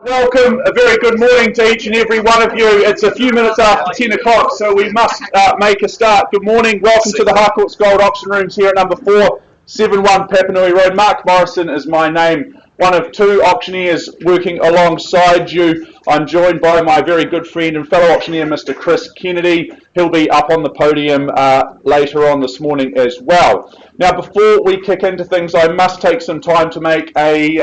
Welcome, a very good morning to each and every one of you. It's a few minutes after 10 o'clock, so we must make a start. Good morning, welcome to the Harcourts Gold Auction Rooms here at number 471 Papanui Road. Mark Morrison is my name, one of two auctioneers working alongside you. I'm joined by my very good friend and fellow auctioneer, Mr. Chris Kennedy. He'll be up on the podium later on this morning as well. Now, before we kick into things, I must take some time to make a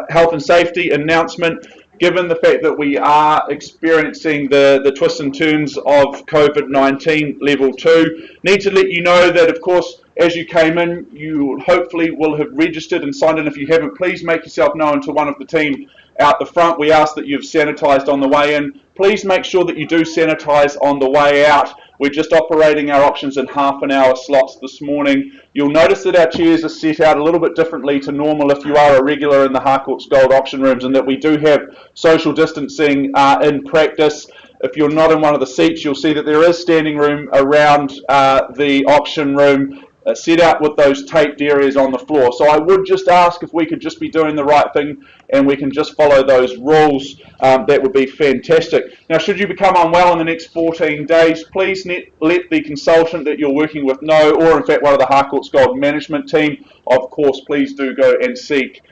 health and safety announcement. Given the fact that we are experiencing the twists and turns of COVID-19 level 2, need to let you know that, of course, as you came in, you hopefully will have registered and signed in. If you haven't, please make yourself known to one of the team out the front. We ask that you've sanitised on the way in. Please make sure that you do sanitise on the way out. We're just operating our auctions in half-an-hour slots this morning. You'll notice that our chairs are set out a little bit differently to normal if you are a regular in the Harcourts Gold Auction Rooms, and that we do have social distancing in practice. If you're not in one of the seats, you'll see that there is standing room around the auction room, set out with those taped areas on the floor. So I would just ask if we could just be doing the right thing and we can just follow those rules. That would be fantastic. Now, should you become unwell in the next 14 days, please let the consultant that you're working with know, or in fact one of the Harcourts Gold management team. Of course, please do go and seek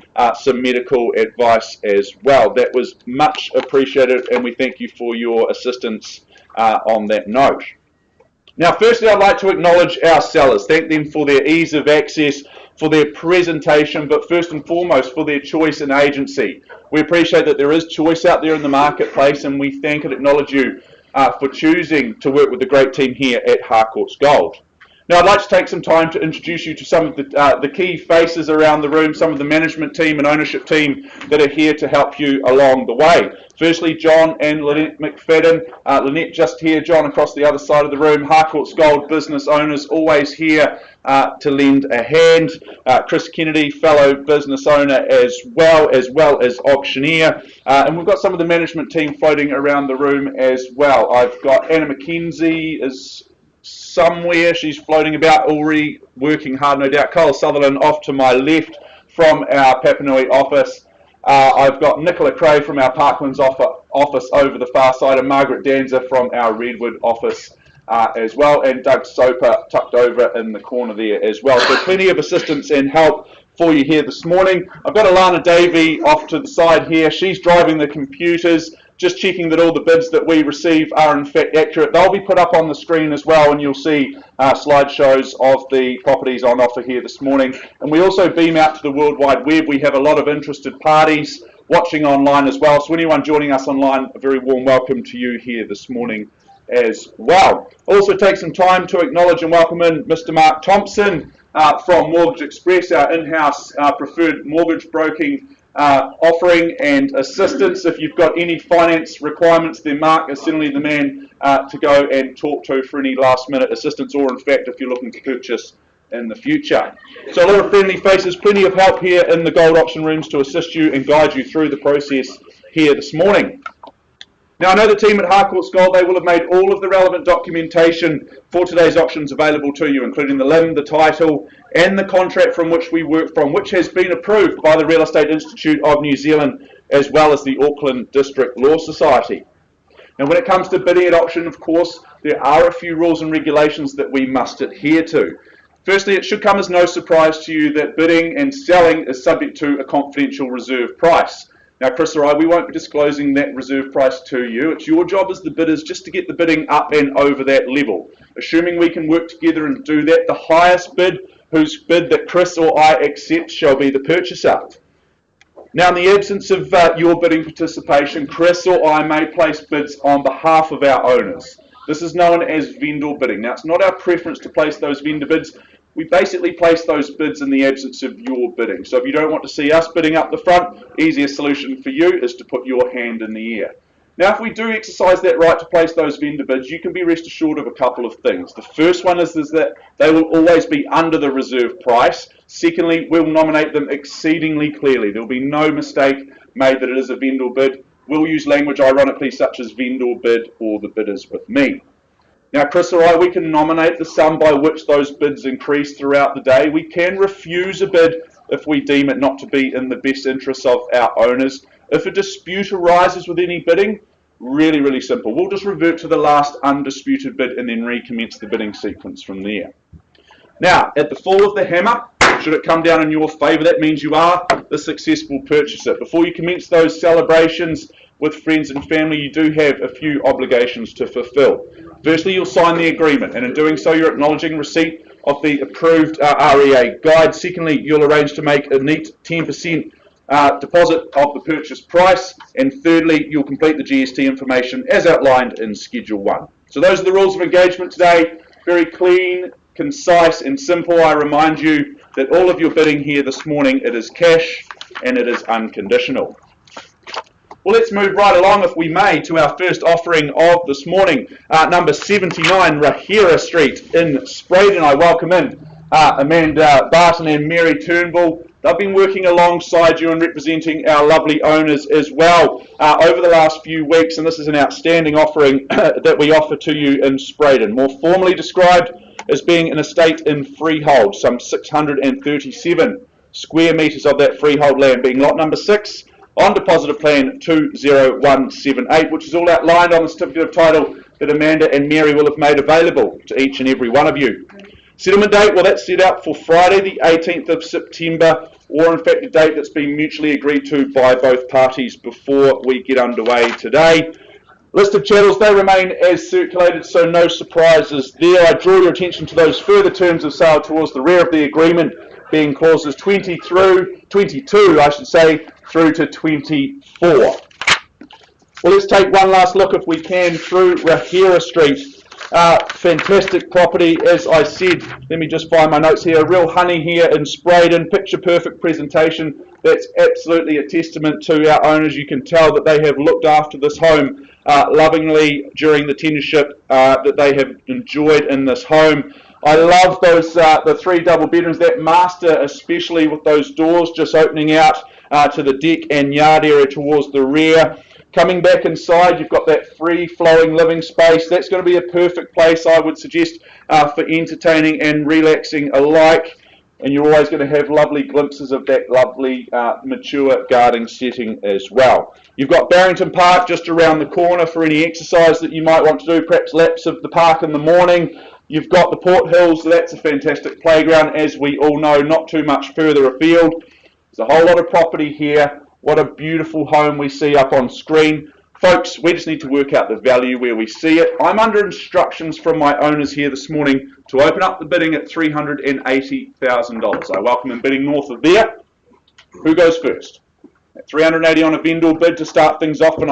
some medical advice as well. That was much appreciated, and we thank you for your assistance on that note. Now, firstly, I'd like to acknowledge our sellers, thank them for their ease of access, for their presentation, but first and foremost for their choice and agency. We appreciate that there is choice out there in the marketplace, and we thank and acknowledge you for choosing to work with the great team here at Harcourts Gold. Now, I'd like to take some time to introduce you to some of the key faces around the room, some of the management team and ownership team that are here to help you along the way. Firstly, John and Lynette McFadden. Lynette just here, John across the other side of the room. Harcourts Gold business owners always here to lend a hand. Chris Kennedy, fellow business owner as well as auctioneer. And we've got some of the management team floating around the room as well. I've got Anna McKenzie is somewhere, she's floating about, already working hard, no doubt. Cole Sutherland off to my left from our Papanui office. I've got Nicola Cray from our Parklands office over the far side, and Margaret Danza from our Redwood office as well, and Doug Soper tucked over in the corner there as well. So plenty of assistance and help for you here this morning. I've got Alana Davey off to the side here. She's driving the computers, just checking that all the bids that we receive are in fact accurate. They'll be put up on the screen as well, and you'll see slideshows of the properties on offer here this morning. And we also beam out to the World Wide Web. We have a lot of interested parties watching online as well. So anyone joining us online, a very warm welcome to you here this morning as well. Also take some time to acknowledge and welcome in Mr. Mark Thompson from Mortgage Express, our in-house preferred mortgage broking offering and assistance. If you've got any finance requirements, then Mark is certainly the man to go and talk to for any last minute assistance, or in fact if you're looking to purchase in the future. So a lot of friendly faces, plenty of help here in the gold auction rooms to assist you and guide you through the process here this morning. Now, I know the team at Harcourts Gold, they will have made all of the relevant documentation for today's auctions available to you, including the LIM, the title, and the contract from which we work from, which has been approved by the Real Estate Institute of New Zealand, as well as the Auckland District Law Society. Now, when it comes to bidding at auction, of course, there are a few rules and regulations that we must adhere to. Firstly, it should come as no surprise to you that bidding and selling is subject to a confidential reserve price. Now, Chris or I, we won't be disclosing that reserve price to you. It's your job as the bidders just to get the bidding up and over that level. Assuming we can work together and do that, the highest bid, whose bid that Chris or I accept, shall be the purchaser. Now, in the absence of your bidding participation, Chris or I may place bids on behalf of our owners. This is known as vendor bidding. Now, it's not our preference to place those vendor bids. We basically place those bids in the absence of your bidding. So if you don't want to see us bidding up the front, easiest solution for you is to put your hand in the air. Now, if we do exercise that right to place those vendor bids, you can be rest assured of a couple of things. The first one is that they will always be under the reserve price. Secondly, we'll nominate them exceedingly clearly. There will be no mistake made that it is a vendor bid. We'll use language, ironically, such as vendor bid or the bidders with me. Now, Chris or I, we can nominate the sum by which those bids increase throughout the day. We can refuse a bid if we deem it not to be in the best interests of our owners. If a dispute arises with any bidding, really, really simple. We'll just revert to the last undisputed bid and then recommence the bidding sequence from there. Now, at the fall of the hammer, should it come down in your favour, that means you are the successful purchaser. Before you commence those celebrations with friends and family, you do have a few obligations to fulfil. Firstly, you'll sign the agreement, and in doing so, you're acknowledging receipt of the approved REA guide. Secondly, you'll arrange to make a neat 10% deposit of the purchase price, and thirdly, you'll complete the GST information as outlined in Schedule 1. So those are the rules of engagement today. Very clean, concise and simple. I remind you that all of your bidding here this morning, it is cash and it is unconditional. Well, let's move right along, if we may, to our first offering of this morning, number 79 Rahira Street in Spraydon. I welcome in Amanda Barton and Mary Turnbull. They've been working alongside you and representing our lovely owners as well over the last few weeks, and this is an outstanding offering that we offer to you in Spraydon, more formally described as being an estate in freehold, some 637 square metres of that freehold land, being lot number 6 on deposit of plan 20178, which is all outlined on the certificate of title that Amanda and Mary will have made available to each and every one of you. Settlement date, well, that's set out for Friday the 18th of September, or in fact a date that's been mutually agreed to by both parties before we get underway today. List of chattels, they remain as circulated, so no surprises there. I draw your attention to those further terms of sale towards the rear of the agreement, being clauses 22 through to 24. Well, let's take one last look, if we can, through Rahira Street. Fantastic property, as I said. Let me just find my notes here. Real honey here in Spraydon, picture perfect presentation. That's absolutely a testament to our owners. You can tell that they have looked after this home lovingly during the tenureship that they have enjoyed in this home. I love those the 3 double bedrooms, that master especially, with those doors just opening out to the deck and yard area towards the rear. Coming back inside, you've got that free-flowing living space. That's going to be a perfect place, I would suggest, for entertaining and relaxing alike. And you're always going to have lovely glimpses of that lovely mature garden setting as well. You've got Carrington Park just around the corner for any exercise that you might want to do, perhaps laps of the park in the morning. You've got the Port Hills, that's a fantastic playground, as we all know, not too much further afield. There's a whole lot of property here. What a beautiful home we see up on screen. Folks, we just need to work out the value where we see it. I'm under instructions from my owners here this morning to open up the bidding at $380,000. I welcome in bidding north of there. Who goes first? At $380 on a vendor bid to start things off, and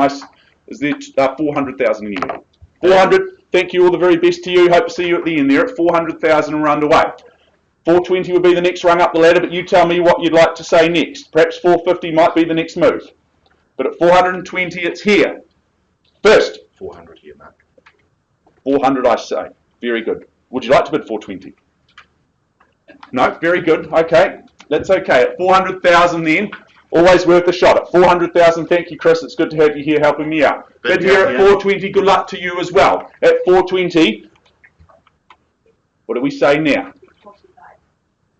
is there $400,000 in here? 400. Thank you, all the very best to you. Hope to see you at the end there at 400,000 and we're underway. 420 would be the next rung up the ladder, but you tell me what you'd like to say next. Perhaps 450 might be the next move. But at 420, it's here. First. 400 here, Mark. 400, I say. Very good. Would you like to bid 420? No? Very good. Okay. That's okay. At 400,000 then, always worth a shot. At 400,000, thank you, Chris. It's good to have you here helping me out. Bid here at 420, good luck to you as well. At 420, what do we say now?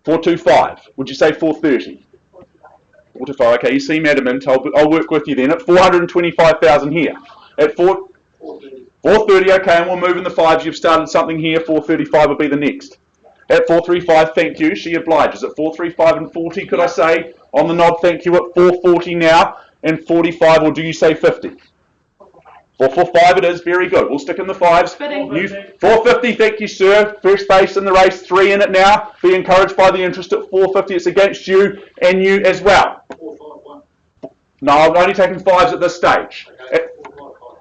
425. Would you say 430? 425. Okay, you seem adamant. I'll work with you then. At 425,000 here. At 430. Okay, and we'll move in the fives. You've started something here. 435 will be the next. At 435, thank you. She obliges. At 435 and 40, could I say on the nod, thank you. At 440 now and 45, or do you say 50? 445 it is, very good. We'll stick in the fives. 450, thank you, sir. First base in the race, 3 in it now. Be encouraged by the interest at 450. It's against you and you as well. 451. No, I've only taken fives at this stage. At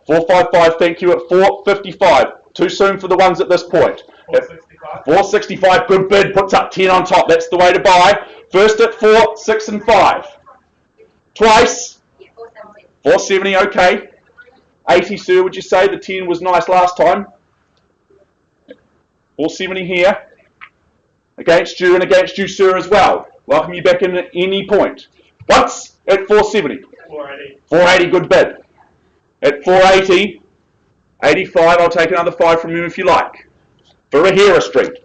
455, thank you. At 455, too soon for the ones at this point. 465. 465, good bid, puts up 10 on top. That's the way to buy. First at 4, 6 and 5. Twice. 470, okay. 80, sir, would you say? The 10 was nice last time. 470 here. Against you and against you, sir, as well. Welcome you back in at any point. Once at 470. 480. 480, good bid. At 480, 85, I'll take another 5 from you if you like. For Rahira Street.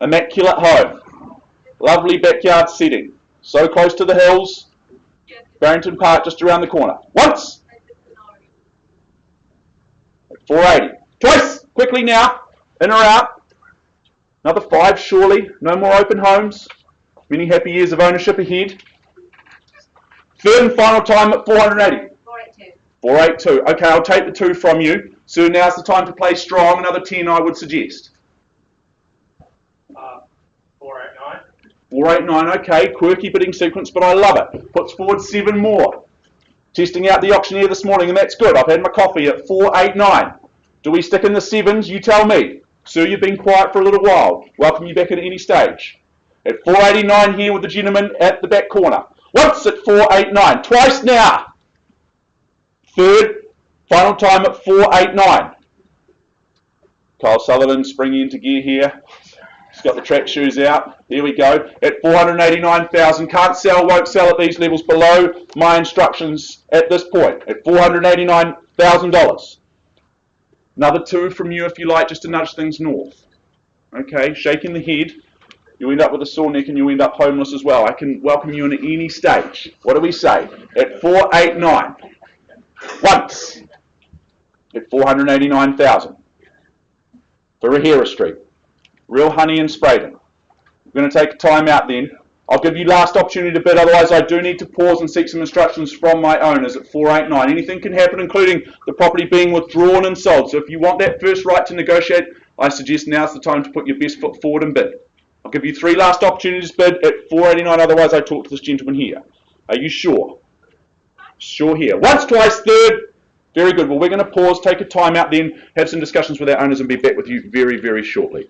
Immaculate home. Lovely backyard setting. So close to the hills. Carrington Park just around the corner. Once. At 480. Twice. Quickly now. In or out. Another 5 surely. No more open homes. Many happy years of ownership ahead. Third and final time at 480. 482. 482. Okay, I'll take the 2 from you. So now's the time to play strong. Another 10 I would suggest. 489. 489, okay. Quirky bidding sequence, but I love it. Puts forward 7 more. Testing out the auctioneer this morning, and that's good. I've had my coffee at 489. Do we stick in the 7s? You tell me. Sir, you've been quiet for a little while. Welcome you back at any stage. At 489 here with the gentleman at the back corner. Once at 489. Twice now. Third, final time at 489. Kyle Sutherland springing into gear here. He's got the track shoes out. Here we go. At 489,000. Can't sell, won't sell at these levels below my instructions at this point. At $489,000. Another 2 from you if you like, just to nudge things north. Okay, shaking the head. You end up with a sore neck and you end up homeless as well. I can welcome you in at any stage. What do we say? At 489. Once. At 489,000. For Rahira Street. Real honey and Spraydon. We're going to take a time out then. I'll give you last opportunity to bid, otherwise I do need to pause and seek some instructions from my owners at 489. Anything can happen, including the property being withdrawn and sold. So if you want that first right to negotiate, I suggest now's the time to put your best foot forward and bid. I'll give you 3 last opportunities to bid at 489, otherwise I talk to this gentleman here. Are you sure? Sure here. Once, twice, third. Very good. Well, we're going to pause, take a time out then, have some discussions with our owners and be back with you very, very shortly.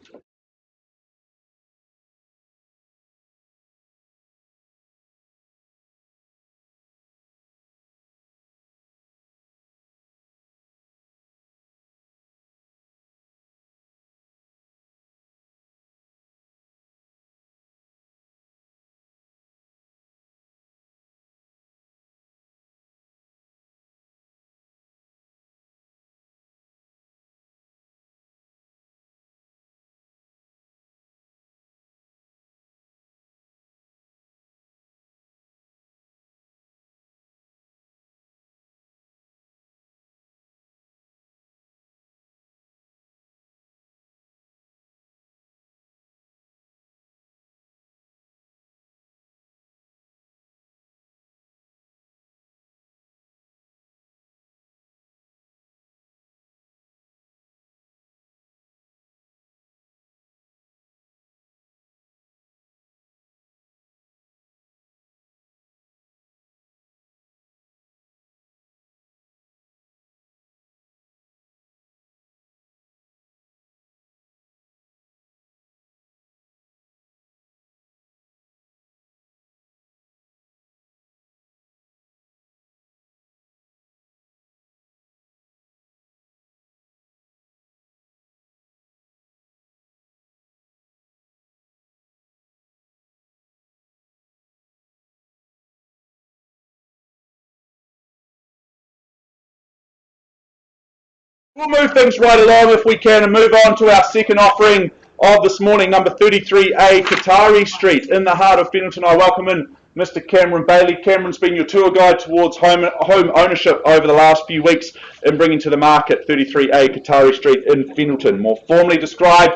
We'll move things right along if we can and move on to our second offering of this morning, number 33A, Qatari Street, in the heart of Fenelton. I welcome in Mr. Cameron Bailey. Cameron's been your tour guide towards home ownership over the last few weeks in bringing to the market 33A, Qatari Street in Fenelton, more formally described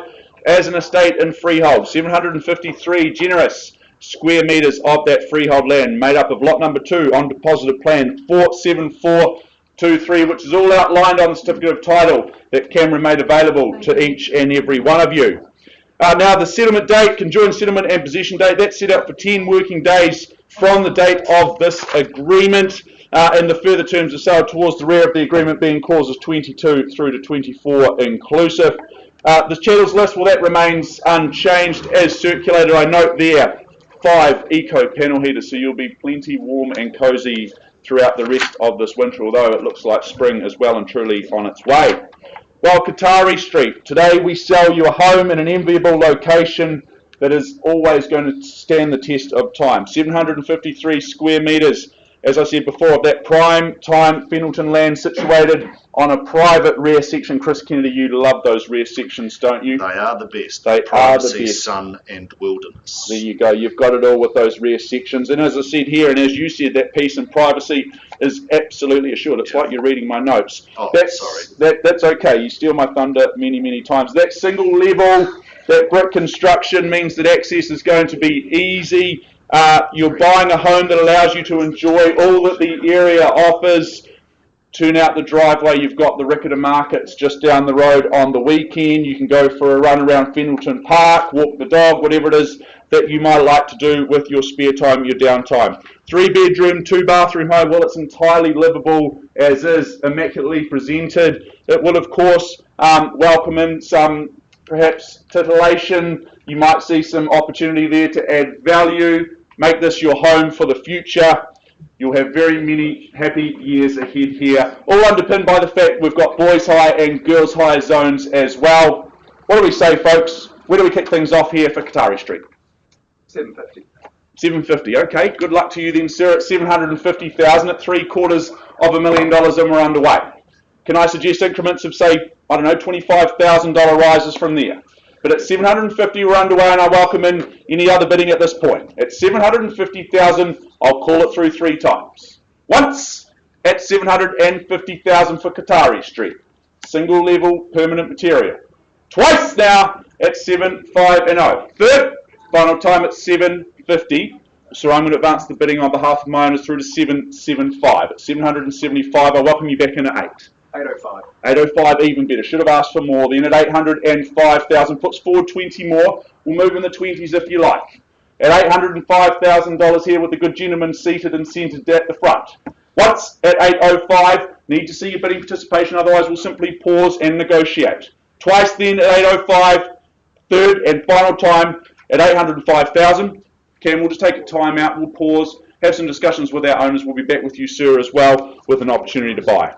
as an estate in freehold. 753 generous square metres of that freehold land, made up of lot number 2 on deposited plan 47423, which is all outlined on the certificate of title that Cameron made available to each and every one of you. Now the settlement date, conjoined settlement and possession date, that's set out for 10 working days from the date of this agreement, and the further terms of sale towards the rear of the agreement being clauses 22 through to 24 inclusive. The chattels list, well, that remains unchanged as circulated. I note there 5 eco panel heaters, so you'll be plenty warm and cosy throughout the rest of this winter, although it looks like spring is well and truly on its way. Well, Qatari Street, today we sell you a home in an enviable location that is always going to stand the test of time. 753 square metres as I said before, of that prime time Fennelton land situated on a private rear section. Chris Kennedy, you love those rear sections, don't you? They are the best. They Privacy, are the best. sun and wilderness. There you go. You've got it all with those rear sections. And as I said here, and as you said, that peace and privacy is absolutely assured. It's like you're reading my notes. Oh, sorry. That's okay. You steal my thunder many, many times. That single level, that brick construction means that access is going to be easy. You're buying a home that allows you to enjoy all that the area offers. Turn out the driveway, you've got the Ricketa Markets just down the road on the weekend. You can go for a run around Fennelton Park, walk the dog, whatever it is that you might like to do with your spare time, your downtime. 3-bedroom, 2-bathroom home, well, it's entirely livable as is, immaculately presented. It will, of course, welcome in some perhaps titillation. You might see some opportunity there to add value, make this your home for the future. You'll have very many happy years ahead here, all underpinned by the fact we've got boys high and girls high zones as well. What do we say, folks? Where do we kick things off here for Qatari Street? 750. 750. Okay, good luck to you then, sir. At 750,000, at $750,000, and we're underway. Can I suggest increments of, say, I don't know, $25,000 rises from there? But at 750, we're underway, and I welcome in any other bidding at this point. At 750,000, I'll call it through 3 times. Once at 750,000 for Qatari Street, single level permanent material. Twice now at 750. Third, final time at 750. So I'm going to advance the bidding on behalf of my owners through to 775. At 775, I welcome you back in at 8. 805. 805, even better. Should have asked for more. Then at 805,000, puts forward 20 more. We'll move in the 20s if you like. At $805,000 here with the good gentleman seated and centered at the front. Once at 805, need to see your bidding participation, otherwise we'll simply pause and negotiate. Twice then at 805, third and final time at 805,000. Cam, we'll just take a time out, we'll pause, have some discussions with our owners. We'll be back with you, sir, as well, with an opportunity to buy.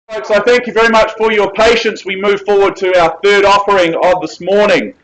Folks, I thank you very much for your patience. We move forward to our third offering of this morning,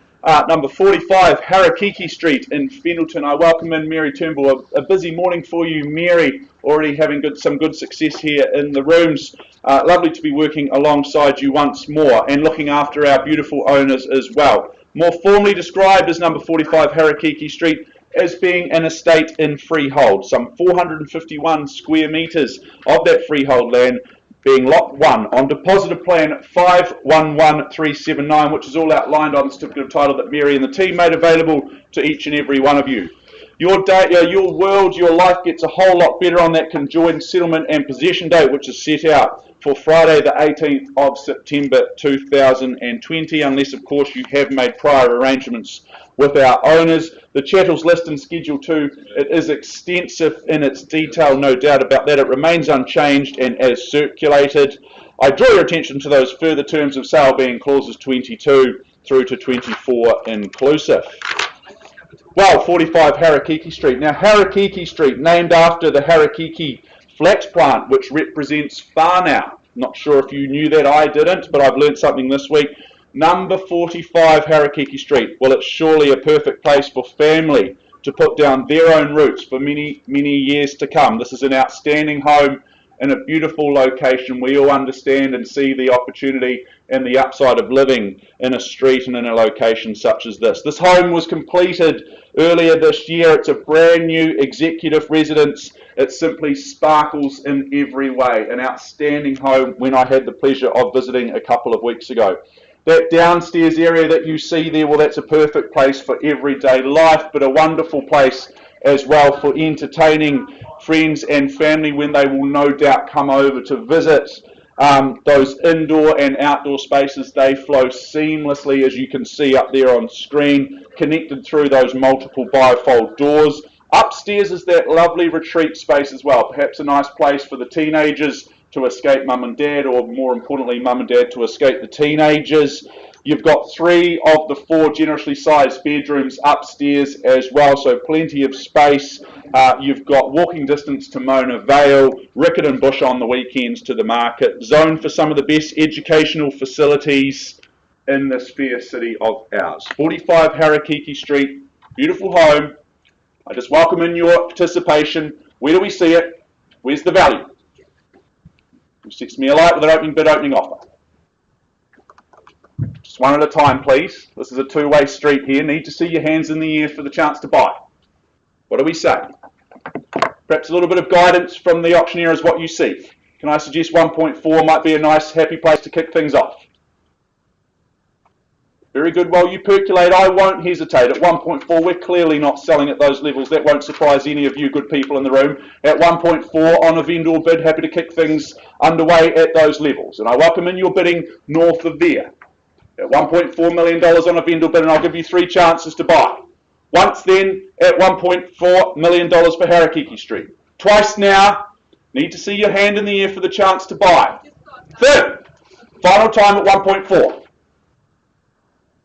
number 45, Harukiki Street in Littleton. I welcome in Mary Turnbull. A busy morning for you, Mary, already having some good success here in the rooms. Lovely to be working alongside you once more and looking after our beautiful owners as well. More formally described as number 45, Harukiki Street, as being an estate in freehold, some 451 square metres of that freehold land being Lot 1 on Depositor Plan 511379, which is all outlined on the certificate of title that Mary and the team made available to each and every one of you. Your world, your life gets a whole lot better on that conjoined settlement and possession date, which is set out for Friday the 18th of September 2020, unless of course you have made prior arrangements with our owners. The Chattels list in Schedule 2, it is extensive in its detail, no doubt about that. It remains unchanged and as circulated. I draw your attention to those further terms of sale being clauses 22 through to 24 inclusive. Well, 45 Harukiki Street. Now, Harukiki Street, named after the Harukiki flax plant, which represents whānau. Not sure if you knew that, I didn't, but I've learned something this week. Number 45 Harukiki Street. Well, it's surely a perfect place for family to put down their own roots for many, many years to come. This is an outstanding home in a beautiful location. We all understand and see the opportunity and the upside of living in a street and in a location such as this. This home was completed earlier this year. It's a brand new executive residence. It simply sparkles in every way. An outstanding home when I had the pleasure of visiting a couple of weeks ago. That downstairs area that you see there, well, that's a perfect place for everyday life, but a wonderful place as well for entertaining friends and family when they will no doubt come over to visit. Those indoor and outdoor spaces, they flow seamlessly, as you can see up there on screen, connected through those multiple bifold doors. Upstairs is that lovely retreat space as well, perhaps a nice place for the teenagers to escape mum and dad, or more importantly, mum and dad to escape the teenagers. You've got 3 of the 4 generously sized bedrooms upstairs as well, so plenty of space. You've got walking distance to Mona Vale, Riccarton Bush on the weekends to the market, zone for some of the best educational facilities in this fair city of ours. 45 Harukiki Street, beautiful home. I just welcome in your participation. Where do we see it? Where's the value? Sets me alight with an opening bid, opening offer. Just one at a time, please. This is a two-way street here. Need to see your hands in the air for the chance to buy. What do we say? Perhaps a little bit of guidance from the auctioneer is what you seek. Can I suggest 1.4 might be a nice, happy place to kick things off? Very good. While you percolate, I won't hesitate. At 1.4, we're clearly not selling at those levels. That won't surprise any of you good people in the room. At 1.4 on a vendor bid, happy to kick things underway at those levels. And I welcome in your bidding north of there. At $1.4 million on a vendor bid, and I'll give you 3 chances to buy. Once then, at $1.4 million for Harukiki Street. Twice now. Need to see your hand in the air for the chance to buy. Third, final time at 1.4.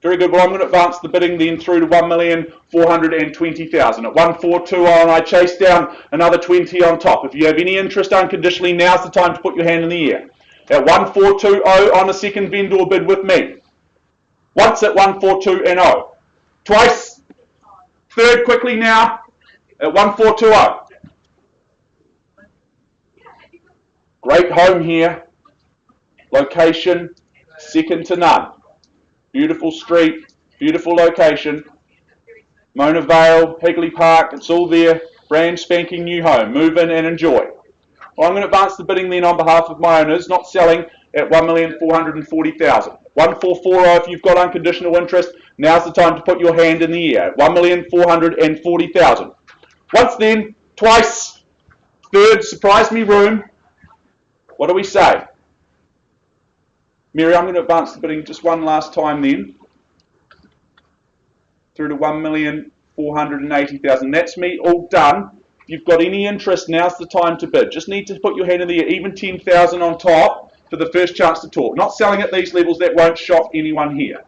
Very good. Well, I'm going to advance the bidding then through to $1,420,000. At 142, and I chase down another 20 on top. If you have any interest unconditionally, now's the time to put your hand in the air. At 1420 on a second vendor bid with me. Once at 142 and 0. Twice. Third quickly now at 1420. Great home here. Location second to none. Beautiful street, beautiful location. Mona Vale, Higley Park, it's all there. Brand spanking new home. Move in and enjoy. Well, I'm going to advance the bidding then on behalf of my owners, not selling, at $1,440,000. 1440 if you've got unconditional interest. Now's the time to put your hand in the air. $1,440,000. Once then, twice. Third, surprise me room. What do we say? Mary, I'm going to advance the bidding just one last time then. Through to $1,480,000. That's me all done. If you've got any interest, now's the time to bid. Just need to put your hand in the air, even $10,000 on top for the first chance to talk. Not selling at these levels, that won't shock anyone here.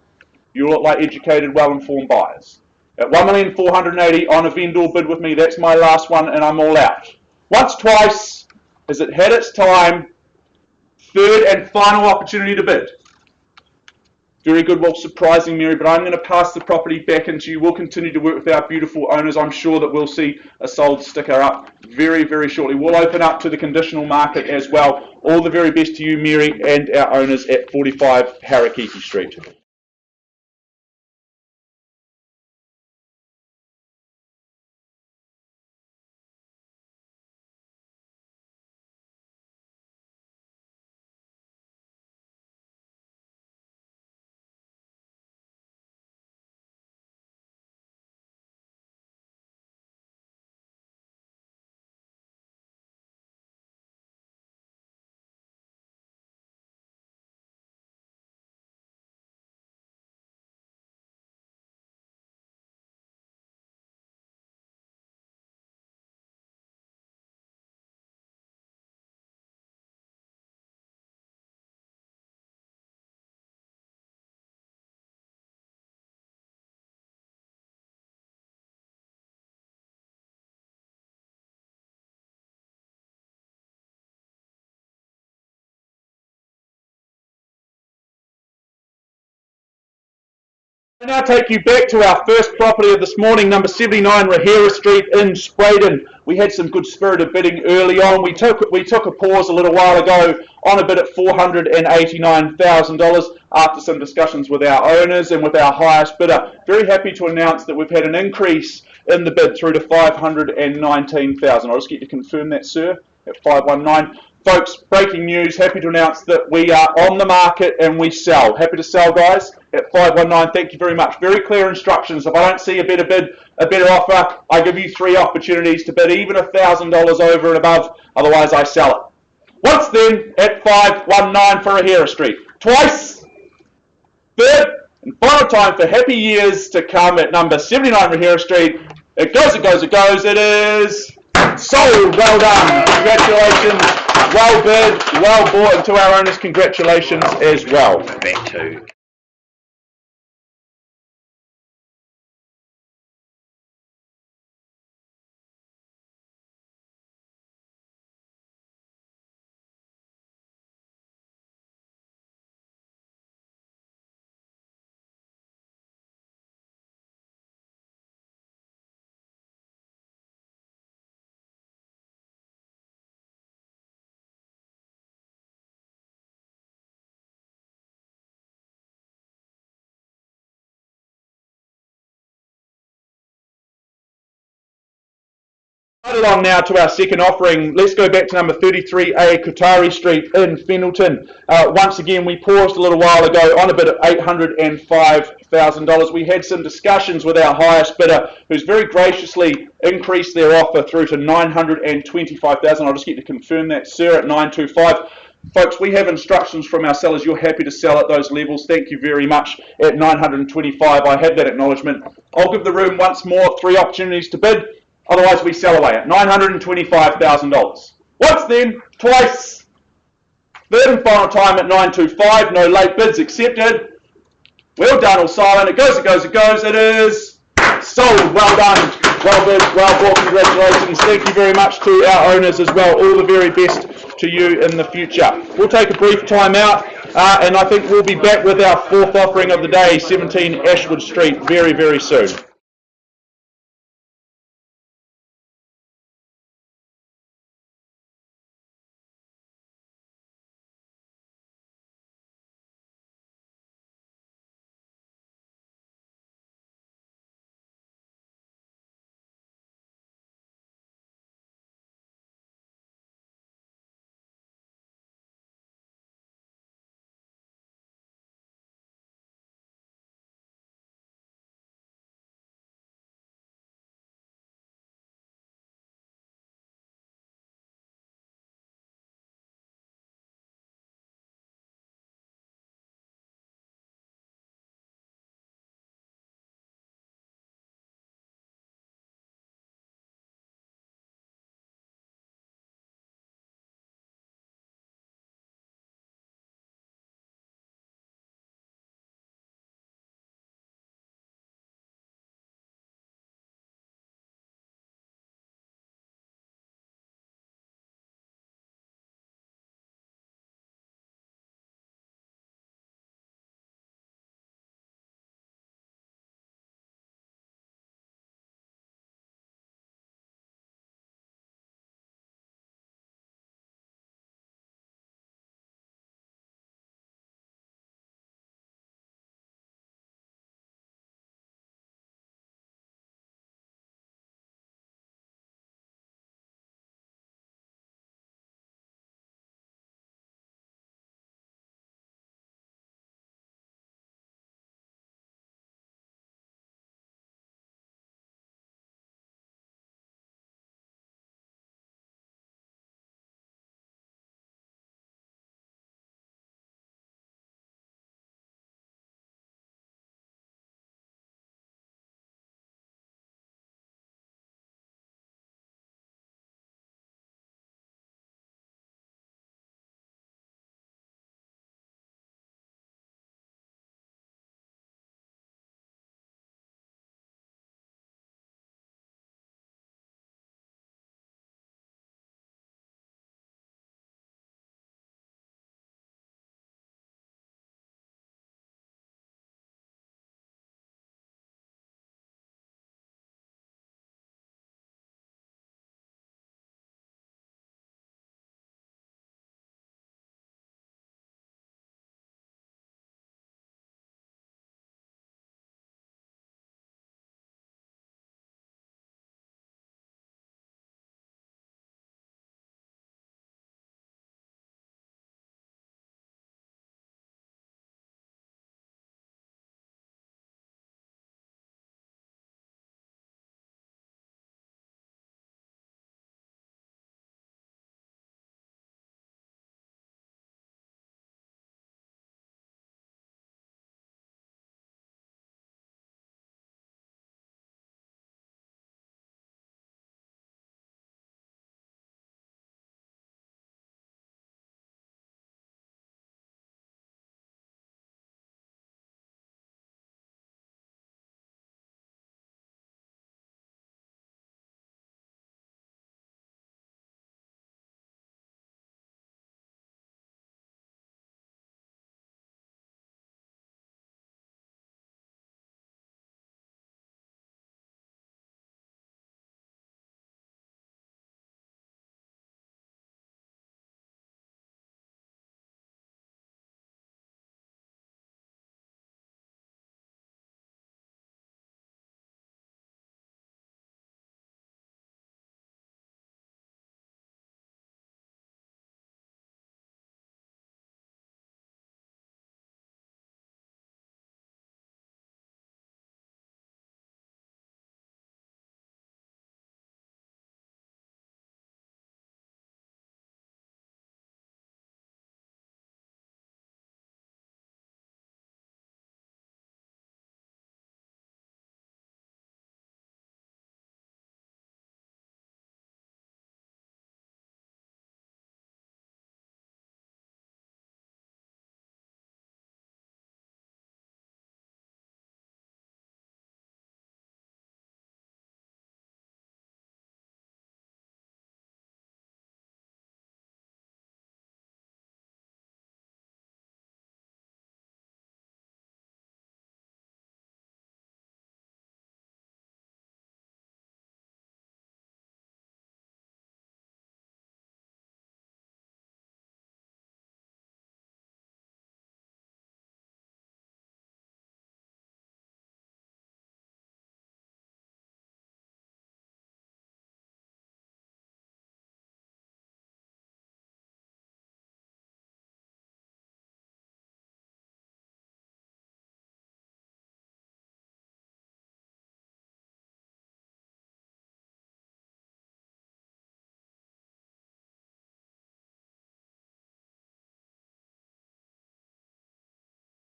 You look like educated, well-informed buyers. At $1,480,000 on a vendor bid with me, that's my last one and I'm all out. Once, twice, as it had its time. Third and final opportunity to bid. Very good, well, surprising, Mary, but I'm going to pass the property back into you. We'll continue to work with our beautiful owners. I'm sure that we'll see a sold sticker up very, very shortly. We'll open up to the conditional market as well. All the very best to you, Mary, and our owners at 45 Harukiki Street. I now take you back to our first property of this morning, number 79 Rahera Street in Spraydon. We had some good spirited bidding early on. We took a pause a little while ago on a bid at $489,000 after some discussions with our owners and with our highest bidder. Very happy to announce that we've had an increase in the bid through to $519,000. I'll just get you to confirm that, sir, at 519. Folks, breaking news, happy to announce that we are on the market and we sell. Happy to sell, guys, at 519. Thank you very much. Very clear instructions. If I don't see a better bid, a better offer, I give you 3 opportunities to bid even $1,000 over and above. Otherwise, I sell it. Once then, at 519 for Rahera Street. Twice. Third and final time for happy years to come at number 79 Rahera Street. It goes, it goes, it goes. It is sold. Well done. Congratulations. Well bid, well bought, and to our owners, congratulations as well. Back to. Right along now to our second offering. Let's go back to number 33A Kotari Street in Fennelton. Once again, we paused a little while ago on a bid at $805,000. We had some discussions with our highest bidder, who's very graciously increased their offer through to $925,000. I'll just get to confirm that, sir, at $925,000. Folks, we have instructions from our sellers. You're happy to sell at those levels. Thank you very much. At $925,000, I have that acknowledgement. I'll give the room once more 3 opportunities to bid. Otherwise, we sell away at $925,000. Once then, twice. Third and final time at $925,000. No late bids accepted. Well done, all silent. It goes, it goes, it goes. It is sold. Well done. Well bid, well bought. Congratulations. Thank you very much to our owners as well. All the very best to you in the future. We'll take a brief time out, and I think we'll be back with our 4th offering of the day, 17 Ashford Street, very, very soon.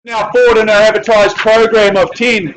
Now forward in our advertised program of 10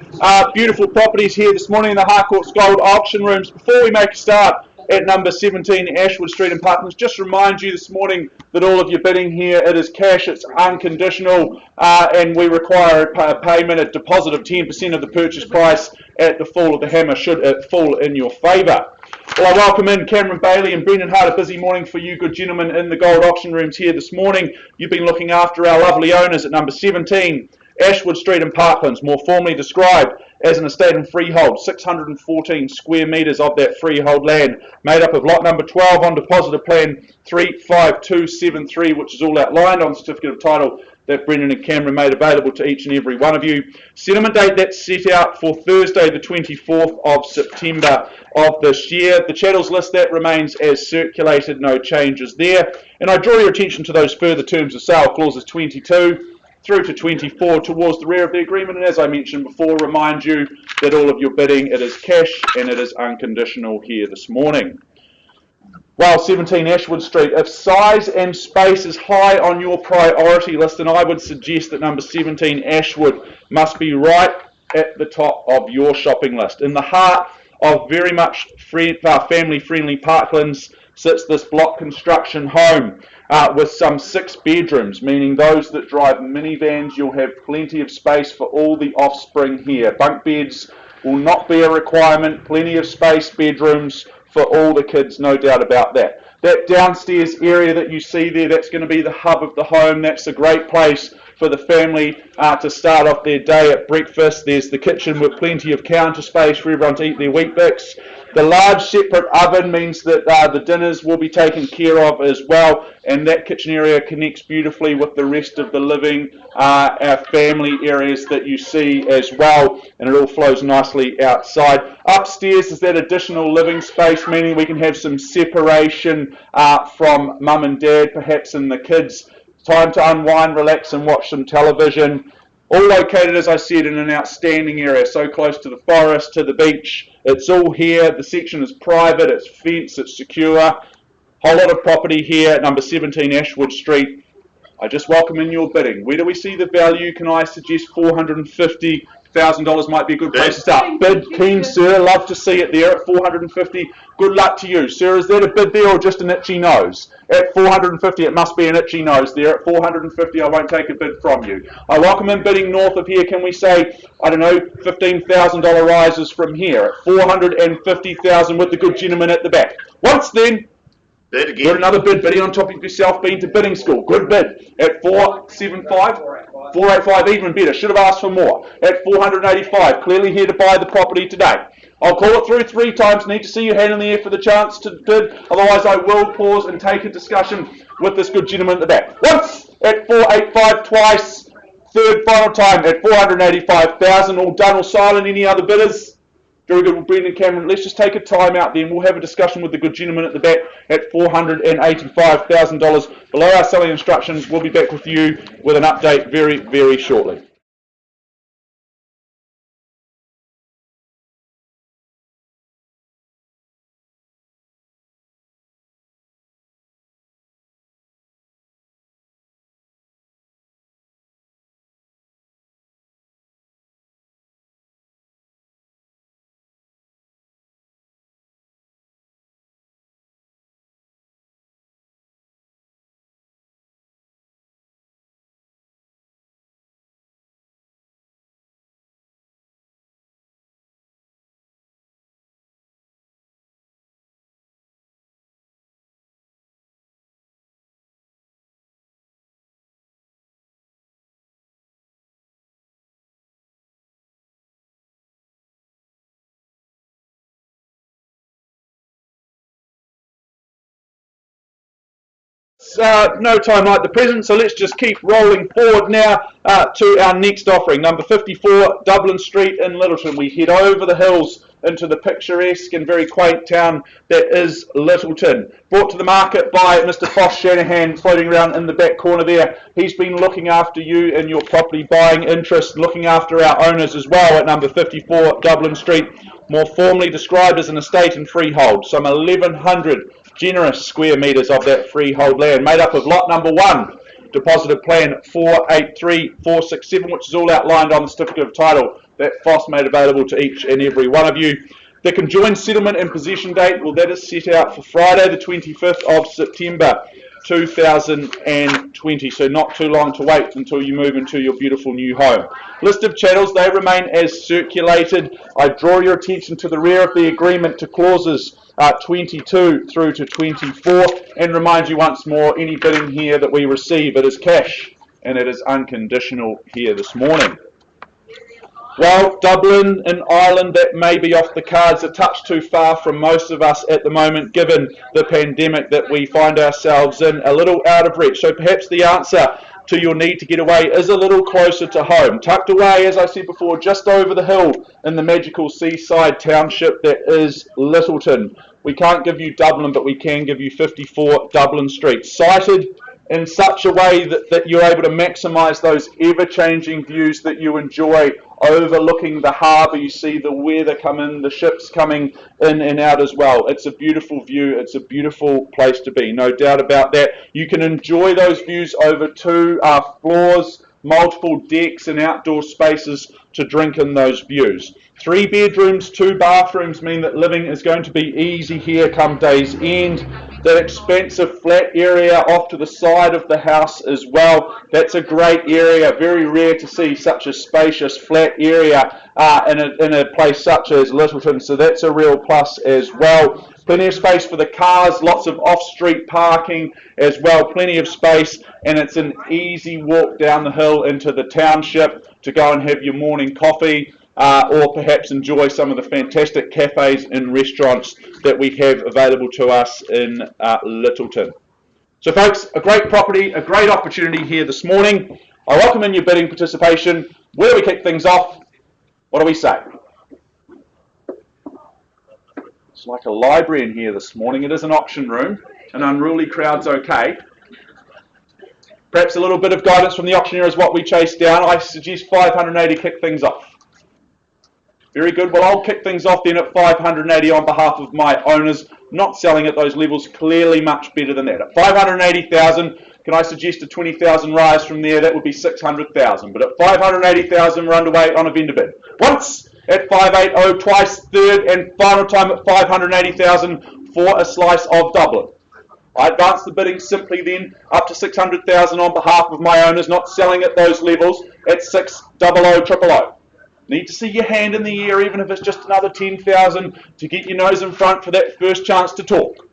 beautiful properties here this morning in the Harcourts Gold Auction Rooms. Before we make a start at number 17 Ashford Street in Parklands, just remind you this morning that all of your bidding here, it is cash, it's unconditional, and we require a payment, a deposit of 10% of the purchase price at the fall of the hammer should it fall in your favour. Well, I welcome in Cameron Bailey and Brendan Hart. A busy morning for you good gentlemen in the gold auction rooms here this morning. You've been looking after our lovely owners at number 17 Ashford Street in Parklands, more formally described as an estate and freehold, 614 square metres of that freehold land, made up of lot number 12 on deposit of plan 35273, which is all outlined on certificate of title that Brendan and Cameron made available to each and every one of you. Settlement date that's set out for Thursday the 24th of September of this year. The chattels list that remains as circulated, no changes there. And I draw your attention to those further terms of sale, clauses 22 through to 24 towards the rear of the agreement, and as I mentioned before, remind you that all of your bidding, it is cash and it is unconditional here this morning. Well, 17 Ashwood Street, if size and space is high on your priority list, then I would suggest that number 17 Ashwood must be right at the top of your shopping list. In the heart of very much family-friendly Parklands sits this block construction home with some 6 bedrooms, meaning those that drive minivans, you'll have plenty of space for all the offspring here. Bunk beds will not be a requirement, plenty of space, bedrooms for all the kids, no doubt about that. That downstairs area that you see there, that's going to be the hub of the home. That's a great place for the family to start off their day at breakfast. There's the kitchen with plenty of counter space for everyone to eat their Weet-Bix. The large separate oven means that the dinners will be taken care of as well, and that kitchen area connects beautifully with the rest of the living family areas that you see as well, and it all flows nicely outside. Upstairs is that additional living space, meaning we can have some separation from mum and dad, perhaps, and the kids. Time to unwind, relax and watch some television. All located, as I said, in an outstanding area, so close to the forest, to the beach. It's all here. The section is private, it's fenced, it's secure. Whole lot of property here at number 17 Ashwood Street. I just welcome in your bidding. Where do we see the value? Can I suggest $450,000 might be a good place to start? Bid keen, sir. Love to see it there at 450. Good luck to you, sir. Is that a bid there or just an itchy nose? At 450, it must be an itchy nose there. At 450, I won't take a bid from you. I welcome in bidding north of here. Can we say, I don't know, $15,000 rises from here at 450,000 with the good gentleman at the back. Once then, Bid again. got another bid, bidding on top of yourself, been to bidding school. Good bid at 475. 485, even better. Should have asked for more. At 485, clearly here to buy the property today. I'll call it through 3 times. Need to see your hand in the air for the chance to bid. Otherwise, I will pause and take a discussion with this good gentleman at the back. Once at 485, twice. Third, final time at 485,000. All done or silent. Any other bidders? Very good, Brendan Cameron. Let's just take a time out then. We'll have a discussion with the good gentleman at the back at $485,000. Below our selling instructions, we'll be back with you with an update very, very shortly. No time like the present, so let's just keep rolling forward now to our next offering, number 54 Dublin Street in Littleton. We head over the hills into the picturesque and very quaint town that is Littleton. Brought to the market by Mr. Foss Shanahan, floating around in the back corner there. He's been looking after you and your property buying interest, looking after our owners as well at number 54 Dublin Street, more formally described as an estate and freehold. Some 1,100 generous square metres of that freehold land, made up of lot number 1 deposited plan 483467, which is all outlined on the certificate of title that FOSS made available to each and every one of you. The conjoined settlement and possession date, well, that is set out for Friday the 25th of September 2020, so not too long to wait until you move into your beautiful new home. List of chattels, they remain as circulated. I draw your attention to the rear of the agreement to clauses 22 through to 24, and remind you once more, any bidding here that we receive, it is cash and it is unconditional here this morning. Well, Dublin and Ireland, that may be off the cards, a touch too far from most of us at the moment, given the pandemic that we find ourselves in, a little out of reach. So perhaps the answer to your need to get away is a little closer to home. Tucked away, as I said before, just over the hill in the magical seaside township that is Littleton. We can't give you Dublin, but we can give you 54 Dublin Street. Sited in such a way that you're able to maximise those ever-changing views that you enjoy, overlooking the harbour. You see the weather come in, the ships coming in and out as well. It's a beautiful view. It's a beautiful place to be, no doubt about that. You can enjoy those views over two floors, multiple decks and outdoor spaces to drink in those views. 3 bedrooms, 2 bathrooms mean that living is going to be easy here come day's end. That expansive flat area off to the side of the house as well, that's a great area. Very rare to see such a spacious flat area in a place such as Littleton, so that's a real plus as well. Plenty of space for the cars, lots of off-street parking as well, plenty of space, and it's an easy walk down the hill into the township to go and have your morning coffee, or perhaps enjoy some of the fantastic cafes and restaurants that we have available to us in Littleton. So folks, a great property, a great opportunity here this morning. I welcome in your bidding participation. Where do we kick things off? What do we say? It's like a library in here this morning. It is an auction room. An unruly crowd's okay. Perhaps a little bit of guidance from the auctioneer is what we chase down. I suggest 580, kick things off. Very good. Well, I'll kick things off then at 580 on behalf of my owners. Not selling at those levels, clearly much better than that. At 580,000, can I suggest a 20,000 rise from there? That would be 600,000. But at 580,000, we're underway on a vendor bid. Once at 580, twice, third and final time at 580,000 for a slice of Dublin. I advance the bidding simply then up to 600,000 on behalf of my owners, not selling at those levels, at 600,000. Need to see your hand in the air, even if it's just another 10,000 to get your nose in front for that first chance to talk.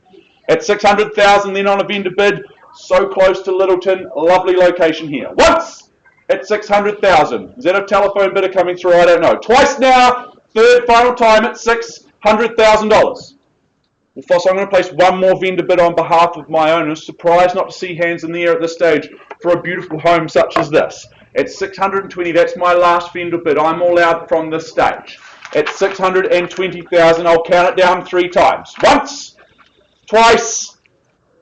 At 600,000 then on a vendor bid, so close to Littleton, lovely location here. Once at 600,000. Is that a telephone bidder coming through? I don't know. Twice now, third final time at $600,000. Well, Foss, I'm going to place one more vendor bid on behalf of my owners. Surprised not to see hands in the air at this stage for a beautiful home such as this. At 620, that's my last vendor bid. I'm all out from this stage. At 620,000, I'll count it down 3 times. Once, twice,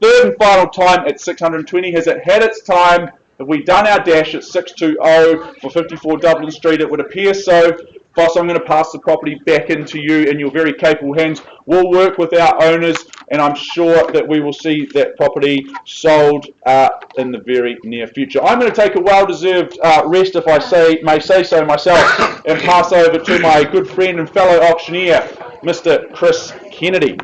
third and final time at 620. Has it had its time? Have we done our dash at 620 for 54 Dublin Street? It would appear so. Boss, I'm going to pass the property back into you in your very capable hands. We'll work with our owners, and I'm sure that we will see that property sold in the very near future. I'm going to take a well-deserved rest, if I may say so myself, and pass over to my good friend and fellow auctioneer, Mr. Chris Kennedy.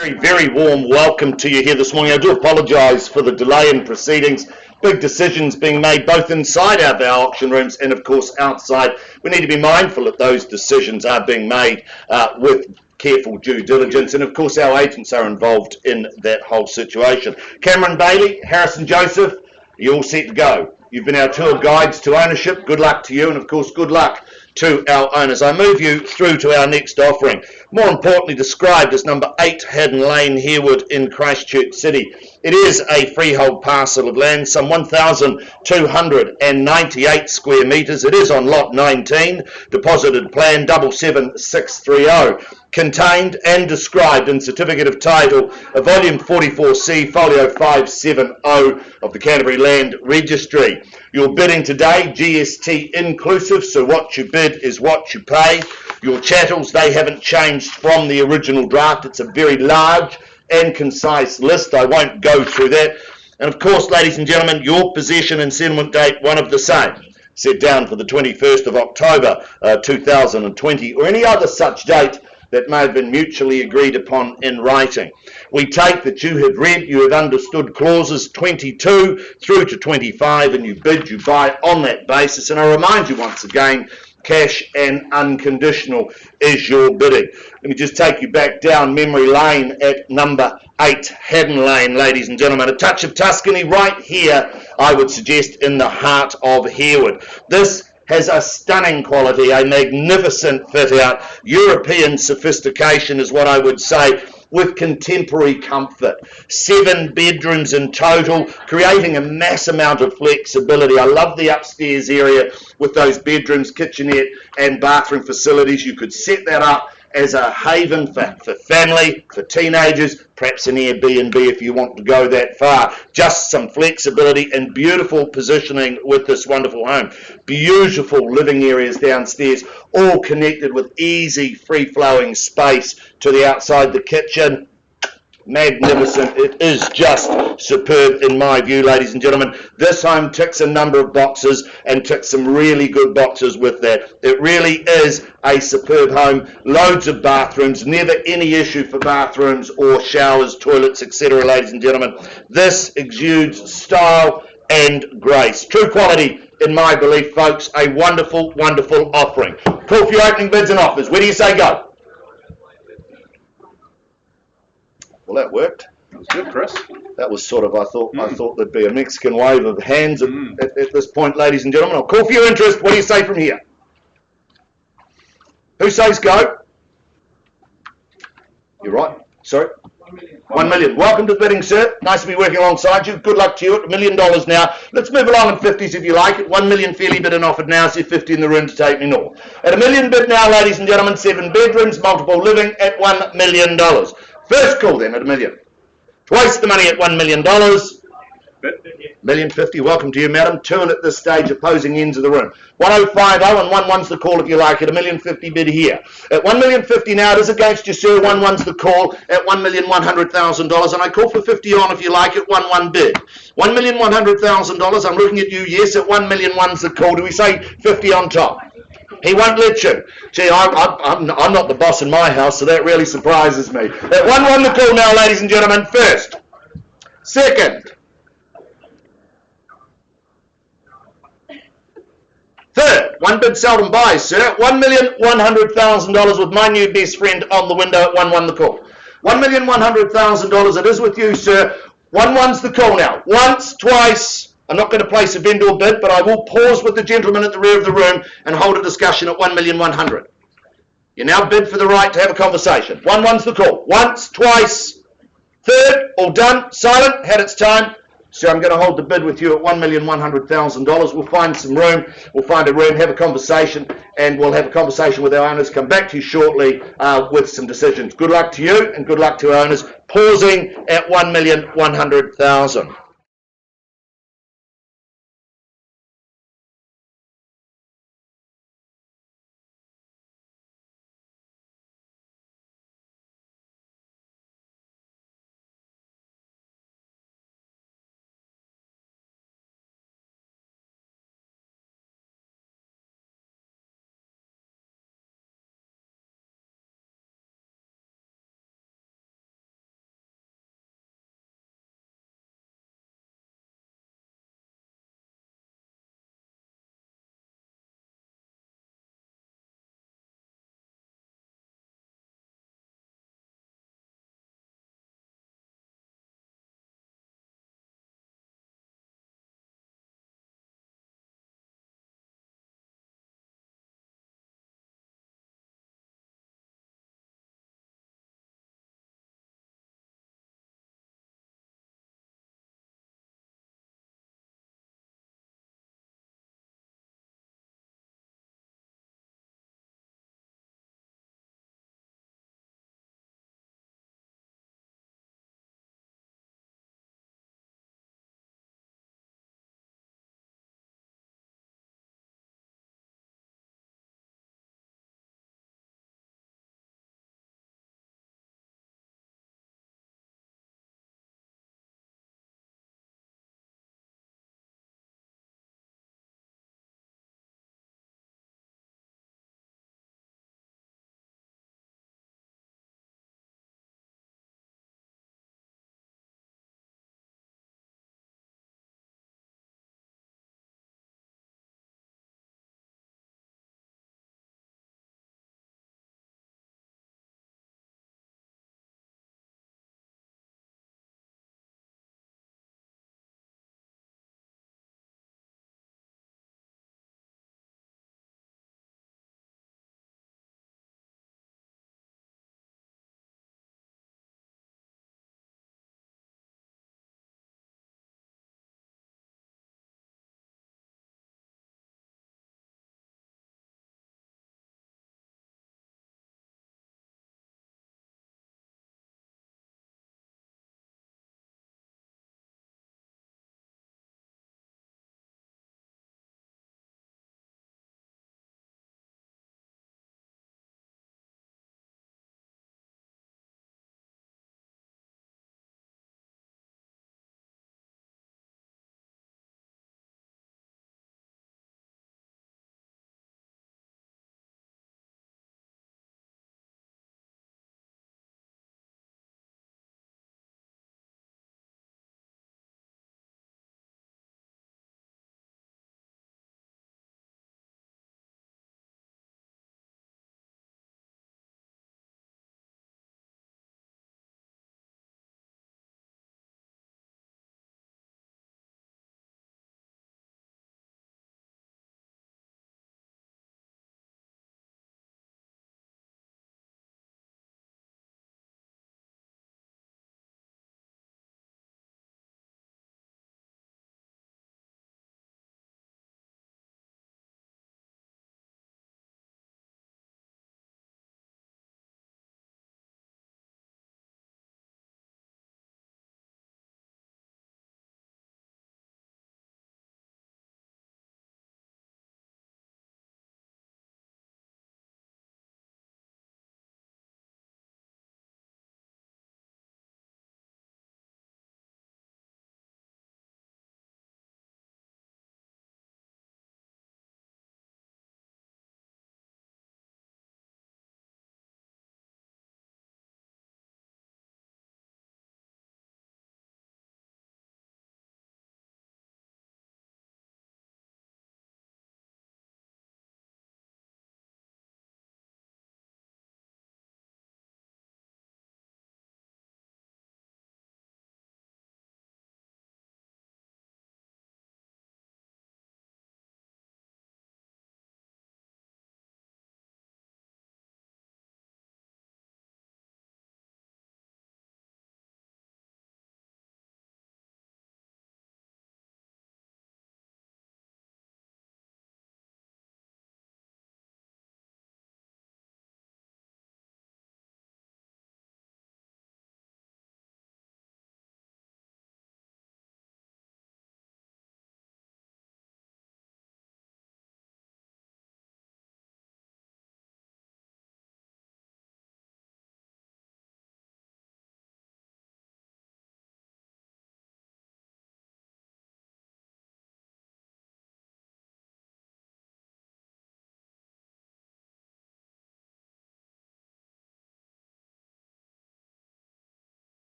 Very warm welcome to you here this morning. I do apologise for the delay in proceedings. Big decisions being made both inside our auction rooms and of course outside. We need to be mindful that those decisions are being made with careful due diligence, and of course our agents are involved in that whole situation. Cameron Bailey, Harrison Joseph, you all set to go. You've been our tour guides to ownership. Good luck to you, and of course good luck to our owners. I move you through to our next offering, more importantly described as number 8 Haddon Lane, Hereward in Christchurch City. It is a freehold parcel of land, some 1,298 square metres. It is on lot 19, deposited plan 77630. Contained and described in Certificate of Title, Volume 44C, Folio 570 of the Canterbury Land Registry. Your bidding today, GST inclusive, so what you bid is what you pay. Your chattels, they haven't changed from the original draft. It's a very large and concise list. I won't go through that. And of course, ladies and gentlemen, your possession and settlement date, one of the same. Set down for the 21st of October 2020, or any other such date that may have been mutually agreed upon in writing. We take that you have read, you have understood clauses 22 through to 25, and you bid, you buy on that basis. And I remind you once again, cash and unconditional is your bidding. Let me just take you back down memory lane at number 8 Haddon Lane, ladies and gentlemen. A touch of Tuscany right here, I would suggest, in the heart of Hereward. This has a stunning quality, a magnificent fit out, European sophistication is what I would say, with contemporary comfort. 7 bedrooms in total, creating a mass amount of flexibility. I love the upstairs area with those bedrooms, kitchenette and bathroom facilities. You could set that up as a haven for family, for teenagers, perhaps an Airbnb if you want to go that far. Just some flexibility and beautiful positioning with this wonderful home. Beautiful living areas downstairs, all connected with easy free-flowing space to the outside, the kitchen. Magnificent. It is just superb in my view, ladies and gentlemen. This home ticks a number of boxes and ticks some really good boxes with that. It really is a superb home. Loads of bathrooms, never any issue for bathrooms or showers, toilets, etc., ladies and gentlemen. This exudes style and grace. True quality, in my belief, folks. A wonderful, wonderful offering. Call for your opening bids and offers. Where do you say go? Well, that worked. That was good, Chris. That was sort of, I thought there'd be a Mexican wave of hands at this point, ladies and gentlemen. I'll call for your interest. What do you say from here? Who says go? You're right. Sorry? 1 million. Welcome to the bidding, sir. Nice to be working alongside you. Good luck to you at $1 million now. Let's move along in 50s if you like. At 1 million fairly bid and offered now. See 50 in the room to take me north. At $1 million bid now, ladies and gentlemen. 7 bedrooms, multiple living at $1 million. First call then at $1 million. Twice the money at $1 million. $1,050,000. Welcome to you, madam. 2 at this stage, opposing ends of the room. 1050 and 11's the call if you like. At $1,050,000 bid here. At $1,050,000 now, it is against you, sir. 11's the call at $1,100,000, and I call for 50 on if you like at 11 bid. $1,100,000. I'm looking at you. Yes, at 1,001's the call. Do we say 50 on top? He won't let you. Gee, I'm not the boss in my house, so that really surprises me. At 1-1 the call now, ladies and gentlemen. First. Second. Third. One bid seldom buys, sir. $1,100,000 with my new best friend on the window at 1-1 the call. $1,100,000. It is with you, sir. 1-1's the call now. Once, twice. I'm not going to place a vendor bid, but I will pause with the gentleman at the rear of the room and hold a discussion at 1,100,000. You now bid for the right to have a conversation. 1-1's the call. Once, twice, third, all done, silent, had its time. So I'm going to hold the bid with you at $1,100,000. We'll find some room. We'll find a room, have a conversation, and we'll have a conversation with our owners. Come back to you shortly with some decisions. Good luck to you and good luck to our owners. Pausing at $1,100,000.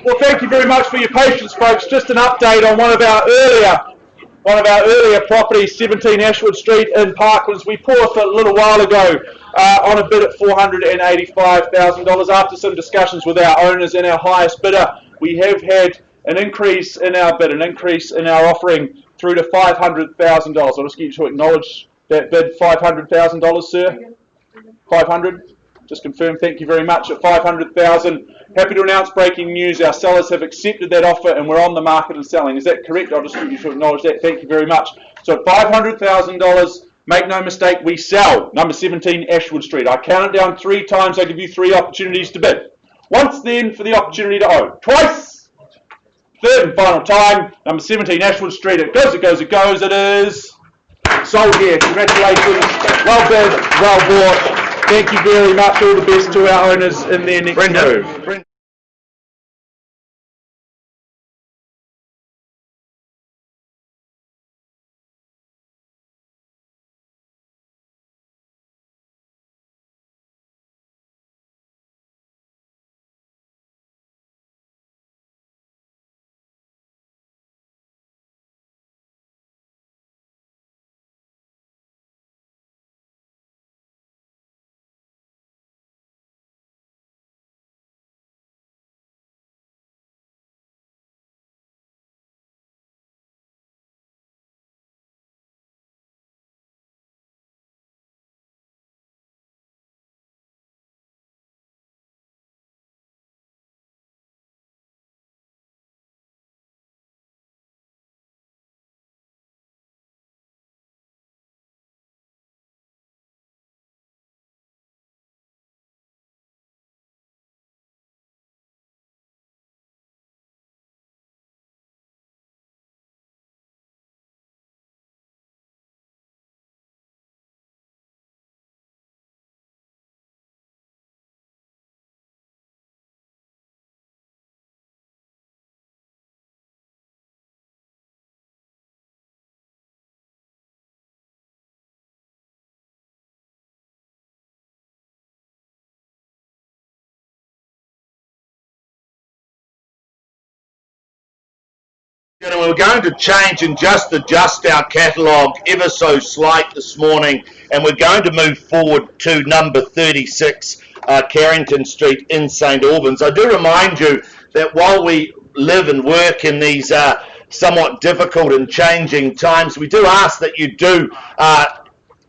Well, thank you very much for your patience, folks. Just an update on one of our earlier properties, 17 Ashford Street in Parklands. We paused a little while ago on a bid at $485,000. After some discussions with our owners and our highest bidder, we have had an increase in our bid, an increase in our offering through to $500,000. I'll just get you to acknowledge that bid. $500,000, sir? 500? Just confirm. Thank you very much. At $500,000. Happy to announce breaking news. Our sellers have accepted that offer and we're on the market and selling. Is that correct? I'll just get you to acknowledge that. Thank you very much. So $500,000. Make no mistake, we sell. Number 17 Ashwood Street. I count it down 3 times. I give you 3 opportunities to bid. Once then for the opportunity to own. Twice. Third and final time. Number 17 Ashwood Street. It goes, it goes, it goes. It is sold here. Congratulations. Well bid, well bought. Thank you very much. All the best to our owners in their next move. We're going to change and just adjust our catalogue ever so slight this morning, and we're going to move forward to number 36 Carrington Street in St Albans. I do remind you that while we live and work in these somewhat difficult and changing times, we do ask that you do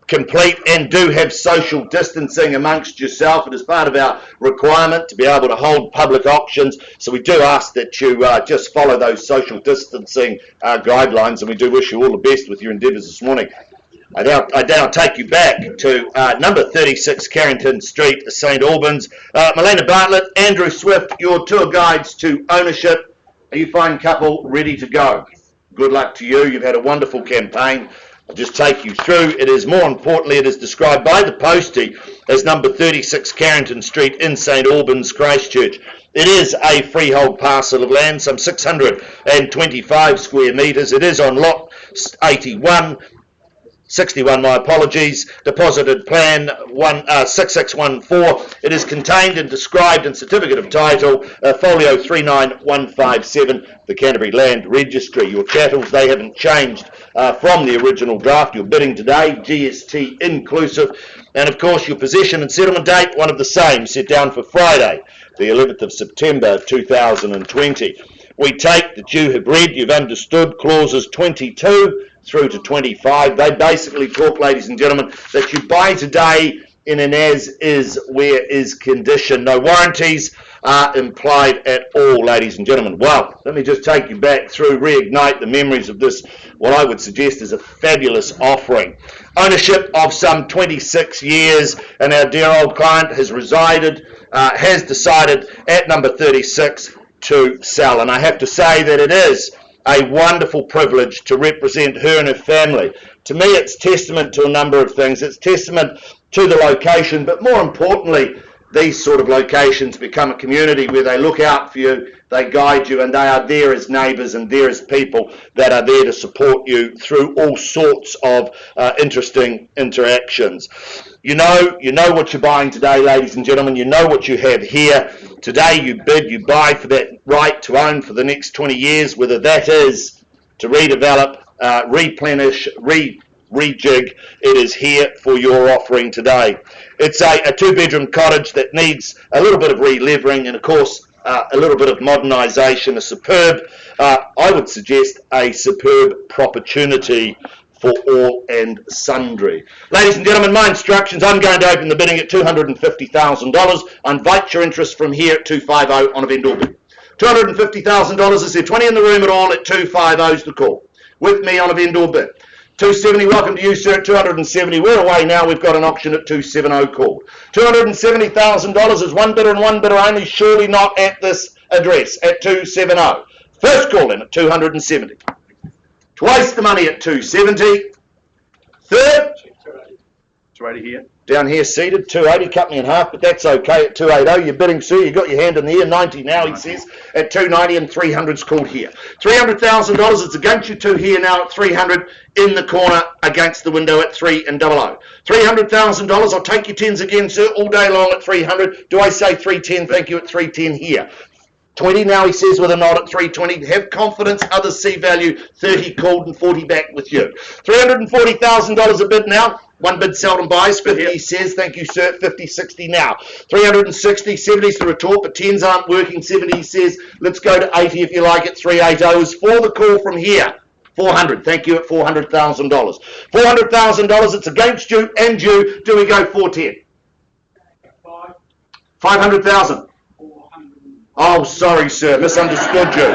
complete and do have social distancing amongst yourself. It is part of our requirement to be able to hold public auctions, so we do ask that you just follow those social distancing guidelines, and we do wish you all the best with your endeavours this morning. I now take you back to number 36 Carrington Street, St Albans. Melina Bartlett, Andrew Swift, your tour guides to ownership. Are you fine couple ready to go? Good luck to you. You've had a wonderful campaign. I'll just take you through. It is, more importantly, it is described by the postie as number 36 Carrington Street in St Albans, Christchurch. It is a freehold parcel of land, some 625 square metres. It is on lot 61, my apologies, deposited plan 6614. It is contained and described in Certificate of Title, folio 39157, the Canterbury Land Registry. Your chattels, they haven't changed from the original draft. You're bidding today, GST inclusive. And of course, your possession and settlement date, one of the same, set down for Friday, the 11th of September 2020. We take that you have read, you've understood clauses 22 through to 25. They basically talk, ladies and gentlemen, that you buy today in an as-is, where-is condition. No warranties are implied at all, ladies and gentlemen. Well, let me just take you back through, reignite the memories of this, what I would suggest is a fabulous offering. Ownership of some 26 years, and our dear old client has decided at number 36 to sell. And I have to say that it is a wonderful privilege to represent her and her family. To me, it's testament to a number of things. It's testament to the location, but more importantly, these sort of locations become a community where they look out for you, they guide you, and they are there as neighbours and there as people that are there to support you through all sorts of interesting interactions. You know what you're buying today, ladies and gentlemen. You know what you have here. Today you bid, you buy for that right to own for the next 20 years, whether that is to redevelop, replenish, rejig. It is here for your offering today. It's a two-bedroom cottage that needs a little bit of re-levering and, of course, a little bit of modernisation. A superb, I would suggest, a superb opportunity for all and sundry. Ladies and gentlemen, my instructions: I'm going to open the bidding at $250,000. I invite your interest from here at 250 on a vendor bid. $250,000. Is there 20 in the room at all at 250 is the call? With me on a vendor bid. 270, welcome to you, sir, at 270. We're away now. We've got an auction at 270 called. $270,000 is one bidder and one bidder only, surely not at this address, at 270. First call in at 270. Twice the money at 270. Third, 280 here. down here seated, 280, cut me in half, but that's okay at 280. You're bidding, sir, you got your hand in the air, 90 now, he says, at 290, and 300's called here. $300,000, it's against you two here now at 300, in the corner against the window at 300. $300,000, I'll take your tens again, sir, all day long at 300. Do I say 310? Thank you, at 310 here. 20 now, he says, with a nod at 320. Have confidence, others see value. 30 called and 40 back with you. $340,000 a bid now. One bid seldom buys. 50, he says. Thank you, sir. 50, 60 now. 360, 70's the retort, but 10s aren't working. 70, he says. Let's go to 80 if you like it. 380 is for the call from here. 400. Thank you at $400,000. $400,000. It's against you and you. Do we go 410? 500,000. Oh, sorry, sir. Misunderstood you.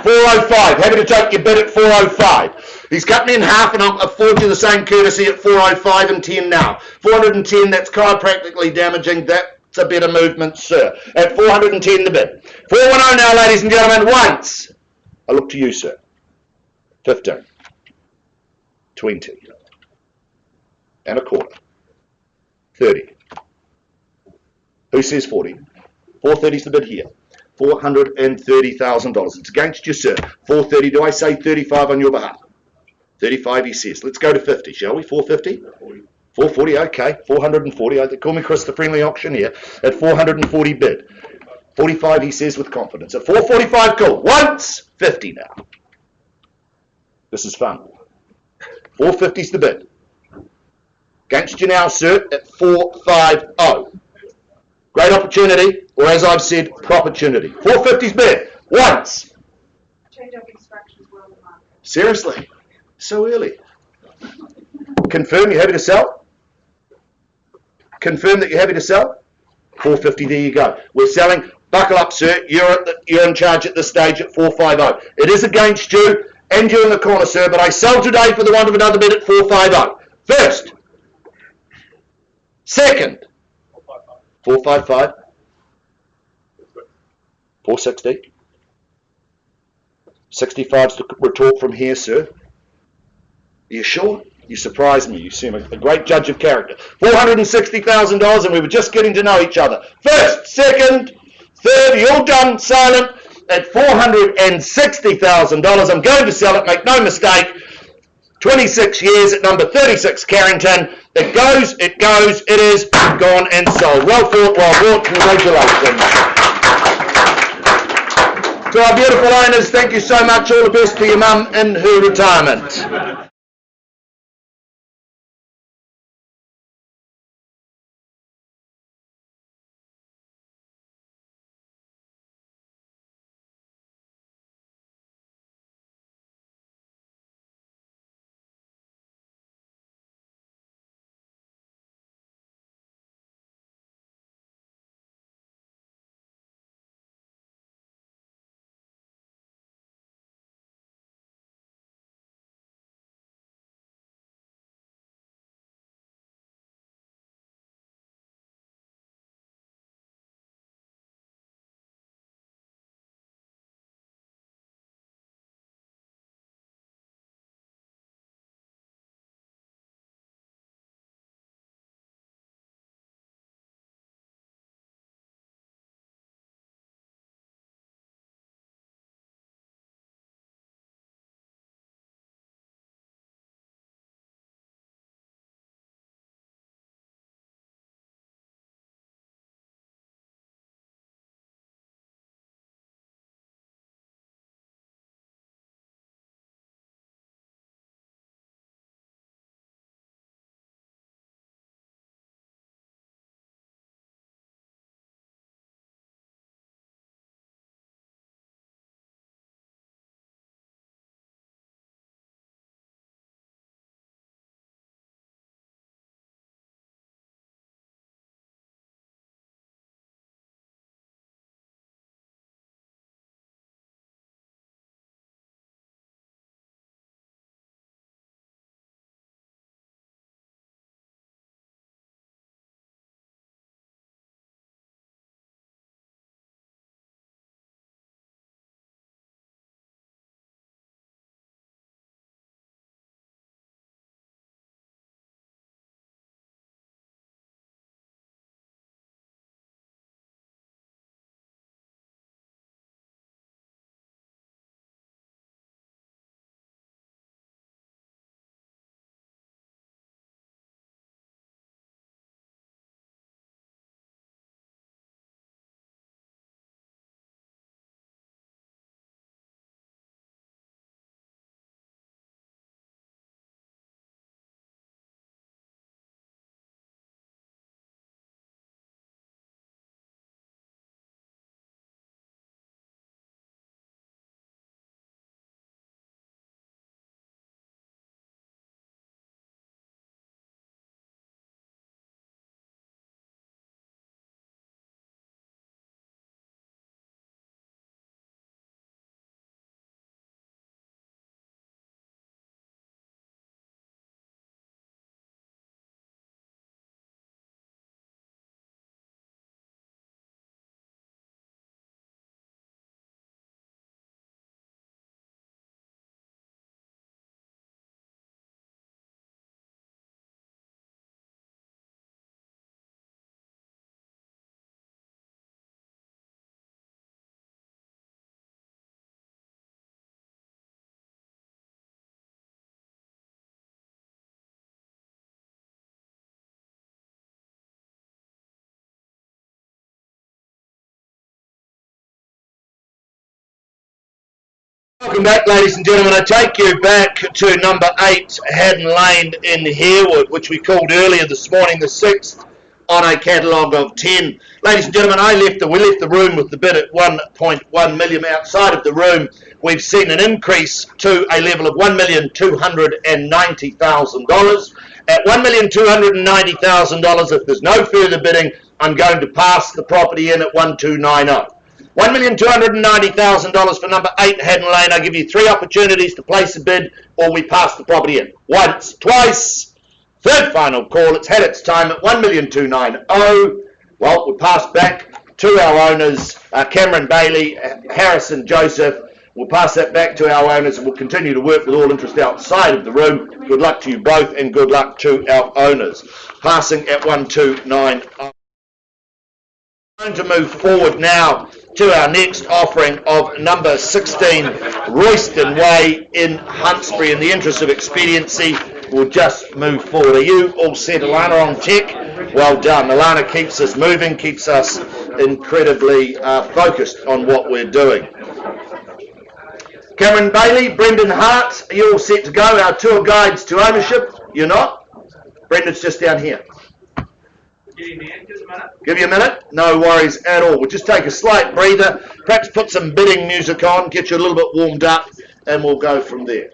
405. Happy to take your bid at 405. He's cut me in half, and I'll afford you the same courtesy at 405 and 10 now. 410, that's chiropractically damaging. That's a better movement, sir. At 410 the bid. 410 now, ladies and gentlemen. Once. I look to you, sir. 15. 20. And a quarter. 30. Who says 40? 430's the bid here. $430,000. It's against you, sir. 430. Do I say 35 on your behalf? 35, he says. Let's go to 50, shall we? 450? 440, okay. 440. They call me Chris, the friendly auctioneer. At 440 bid. 45, he says with confidence. At 445, call. Once. 50 now. This is fun. 450's the bid. Against you now, sir, at 450. Great opportunity, or as I've said, opportunity. 450's bid. Once. Change up instructions well in the market. Seriously? So early. Confirm you're happy to sell? Confirm that you're happy to sell? 450, there you go. We're selling. Buckle up, sir. You're in charge at this stage at 450. It is against you and you in the corner, sir, but I sell today for the want of another bid at 450. First. Second. 455. 460. 65's the retort from here, sir. Are you sure? You surprised me. You seem a great judge of character. $460,000, and we were just getting to know each other. First, second, third, you're all done, silent, at $460,000. I'm going to sell it, make no mistake. 26 years at number 36 Carrington. It goes, it is gone and sold. Well fought, well bought. Congratulations. To our beautiful owners, thank you so much. All the best to your mum in her retirement. Welcome back, ladies and gentlemen. I take you back to number 8 Haddon Lane in Harewood, which we called earlier this morning the 6th on a catalogue of 10. Ladies and gentlemen, we left the room with the bid at 1.1 million. Outside of the room, we've seen an increase to a level of $1,290,000. At $1,290,000, if there's no further bidding, I'm going to pass the property in at 1,290. $1,290,000 for number 8 Haddon Lane. I give you 3 opportunities to place a bid, or we pass the property in. Once, twice, third final call. It's had its time at $1,290,000. Well, we pass back to our owners, Cameron Bailey, Harrison Joseph. We'll pass that back to our owners, and we'll continue to work with all interest outside of the room. Good luck to you both, and good luck to our owners. Passing at 1,290. Going to move forward now to our next offering of number 16 Royston Way in Huntsbury. In the interest of expediency, we'll just move forward. Are you all set, Alana, on tech? Well done. Alana keeps us moving, keeps us incredibly focused on what we're doing. Cameron Bailey, Brendan Hart, are you all set to go? Our tour guides to ownership? You're not? Brendan's just down here. Give you a minute? No worries at all. We'll just take a slight breather, perhaps put some bidding music on, get you a little bit warmed up, and we'll go from there.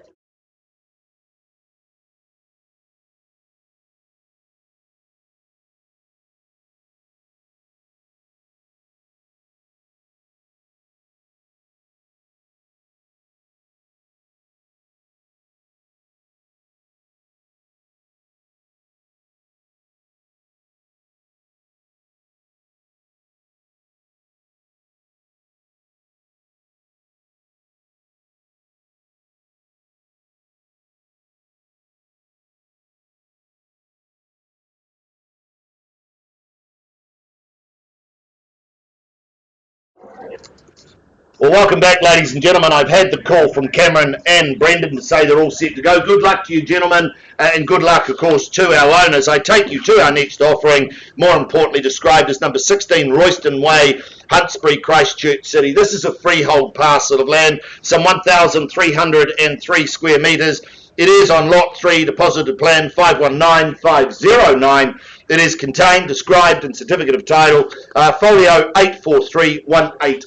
Well, welcome back, ladies and gentlemen. I've had the call from Cameron and Brendan to say they're all set to go. Good luck to you, gentlemen, and good luck, of course, to our owners. I take you to our next offering, more importantly described as number 16 Royston Way, Huntsbury, Christchurch City. This is a freehold parcel of land, some 1,303 square metres. It is on Lot 3, deposited plan 519509. It is contained, described, and certificate of title, folio 843180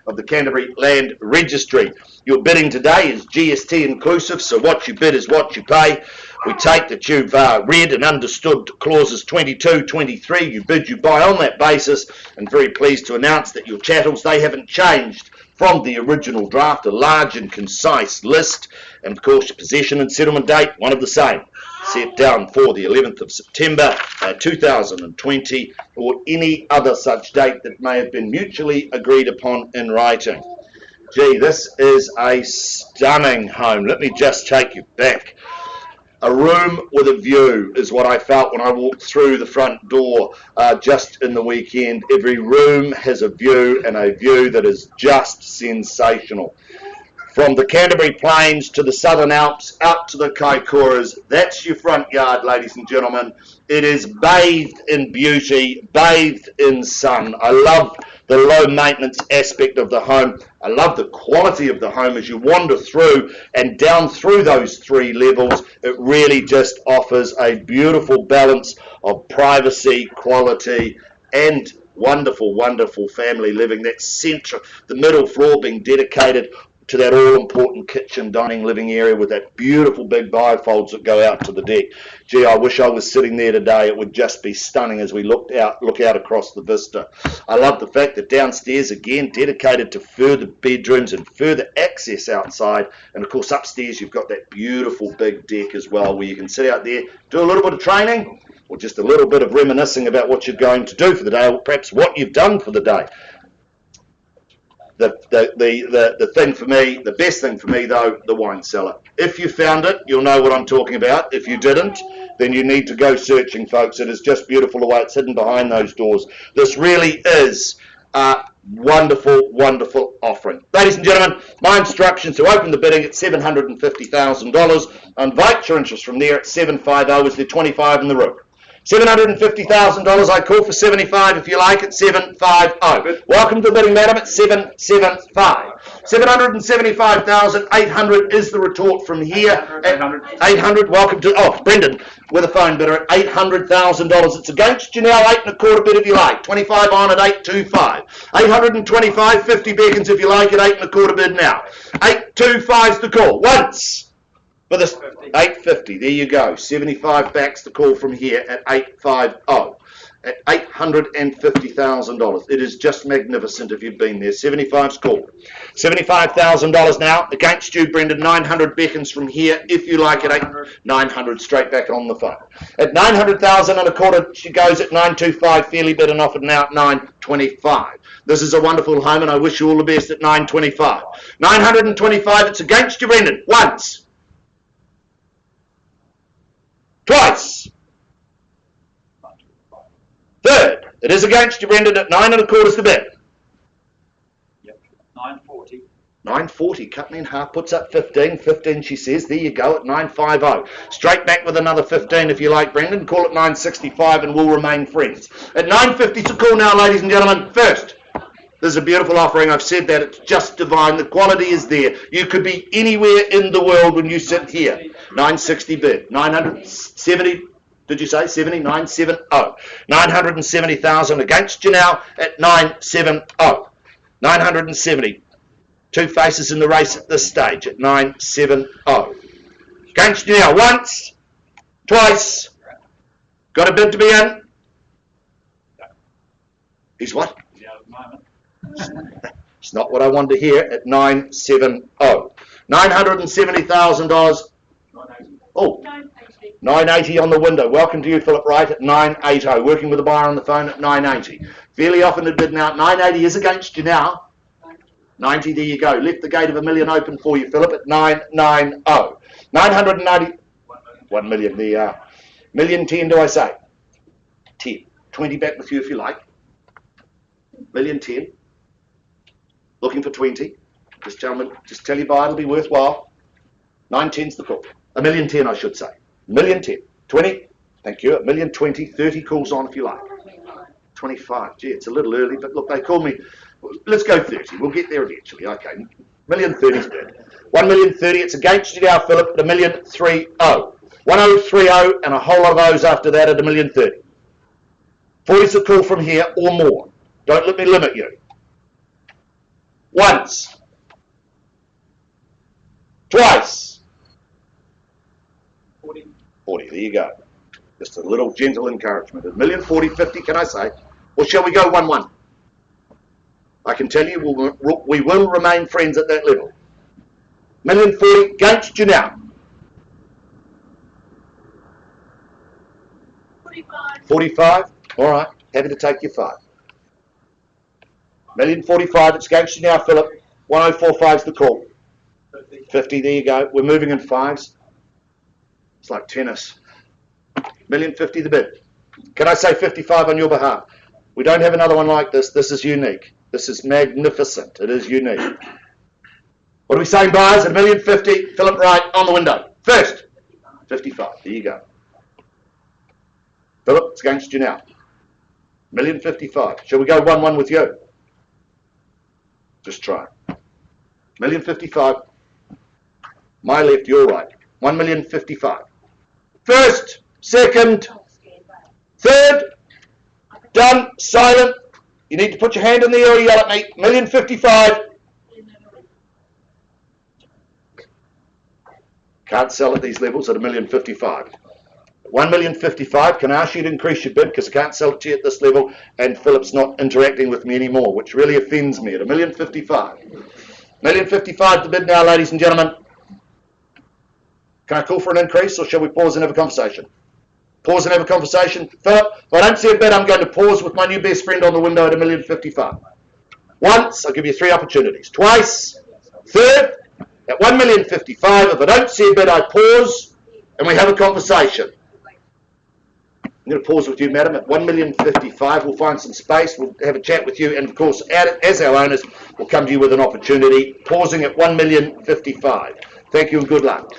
of the Canterbury Land Registry. Your bidding today is GST inclusive, so what you bid is what you pay. We take that you've read and understood clauses 22, 23. You bid, you buy on that basis, and very pleased to announce that your chattels, they haven't changed from the original draft, a large and concise list, and of course your possession and settlement date, one of the same, set down for the 11th of September 2020, or any other such date that may have been mutually agreed upon in writing. Gee, this is a stunning home. Let me just take you back. A room with a view is what I felt when I walked through the front door just in the weekend. Every room has a view, and a view that is just sensational. From the Canterbury Plains to the Southern Alps, out to the Kaikoras, that's your front yard, ladies and gentlemen. It is bathed in beauty, bathed in sun. I love the low maintenance aspect of the home. I love the quality of the home as you wander through and down through those 3 levels. It really just offers a beautiful balance of privacy, quality, and wonderful, wonderful family living. That centre, the middle floor being dedicated to that all-important kitchen, dining, living area with that beautiful big bifolds that go out to the deck. Gee, I wish I was sitting there today. It would just be stunning as we look out across the vista. I love the fact that downstairs, again, dedicated to further bedrooms and further access outside. And of course, upstairs, you've got that beautiful big deck as well, where you can sit out there, do a little bit of training, or just a little bit of reminiscing about what you're going to do for the day, or perhaps what you've done for the day. The thing for me, the best thing for me though, the wine cellar. If you found it, you'll know what I'm talking about. If you didn't, then you need to go searching, folks. It is just beautiful the way it's hidden behind those doors. This really is a wonderful, wonderful offering. Ladies and gentlemen, my instructions to open the bidding at $750,000. I invite your interest from there at 750. Is there 25 in the room? $750,000. I call for 75 if you like at 750. Welcome to the bidding, madam, at 775. 775,800 is the retort from here. 800. Welcome to Brendan with a phone bidder at $800,000. It's against you now. 8 1/4 bid if you like. 25 on at 825. 825. 50 beckons if you like at 8 1/4 bid now. 825's the call. Once. For this 850, there you go. 75 backs the call from here at 850, at $850,000. It is just magnificent if you've been there. 75's call. $75,000 now against you, Brendan. 900 beckons from here if you like at 900 straight back on the phone. At 900,000 and a quarter, she goes at 925, fairly bid and offered now at 925. This is a wonderful home, and I wish you all the best at 925. 925, it's against you, Brendan. Once. Twice. Third. It is against you, Brendan, at 9 1/4 the bid. Yep. 940. 940. Cut me in half. Puts up 15. 15, she says. There you go at 950. Straight back with another 15 if you like, Brendan. Call it 965 and we'll remain friends. At 950 to call now, ladies and gentlemen. First. There's a beautiful offering. I've said that. It's just divine. The quality is there. You could be anywhere in the world when you sit here. 960 bid. 970. Did you say 70? 970. 970,000 against you now at 970. 970. Two faces in the race at this stage at 970. Against you now. Once. Twice. Got a bid to be in? He's what? It's not what I wanted to hear at 970. $970,000. Oh, 980 on the window. Welcome to you, Philip Wright, at 980. Working with the buyer on the phone at 980. Fairly often a bid now. 980 is against you now. 90, there you go. Left the gate of $1 million open for you, Philip, at 990. 990. 1 million, there you are. 1,010,000, do I say? 10. 20 back with you if you like. 1,010,000. Looking for 20. This gentleman, just tell your buyer it'll be worthwhile. 910's the call. 1,010,000, I should say. 1,010,000. 20. Thank you. 1,020,000. 30 calls on if you like. 25. Gee, it's a little early, but look, they call me. Let's go 30. We'll get there eventually. Okay. 1,030,000's bid. 1,030,000. It's against you now, Philip, at 1,030,000. 1,030,000 and a whole lot of those after that at 1,030,000. 40's the call from here or more. Don't let me limit you. Once. Twice. 40. 40, there you go. Just a little gentle encouragement. 1,040,000, 50, can I say? Or shall we go 1-1? I can tell you we will remain friends at that level. 1,040,000 against you now. 45. All right. Happy to take your 5. 1,045,000. It's against you now, Philip. 1,045's the call. 50. There you go. We're moving in 5s. It's like tennis. 1,050,000 the bid. Can I say 55 on your behalf? We don't have another one like this. This is unique. This is magnificent. It is unique. What are we saying, buyers? At 1,050,000, Philip Wright on the window. First. 55. There you go. Philip, it's against you now. 1,055,000. Shall we go 1-1 with you? Just try. 1,055,000. My left, your right. 1,055,000. First, second, third. Done. Silent. You need to put your hand in the air or yell at me. 1,055,000. Can't sell at these levels at 1,055,000. 1,055,000. Can I ask you to increase your bid because I can't sell it to you at this level and Philip's not interacting with me anymore, which really offends me at 1,055,000. 1,055,000 to bid now, ladies and gentlemen. Can I call for an increase or shall we pause and have a conversation? Pause and have a conversation. Philip, if I don't see a bid, I'm going to pause with my new best friend on the window at 1,055,000. Once, I'll give you 3 opportunities. Twice. Third, at 1,055,000. If I don't see a bid, I pause and we have a conversation. I'm going to pause with you, madam, at 1,055,000. We'll find some space. We'll have a chat with you. And, of course, as our owners, we'll come to you with an opportunity. Pausing at 1,055,000. Thank you and good luck.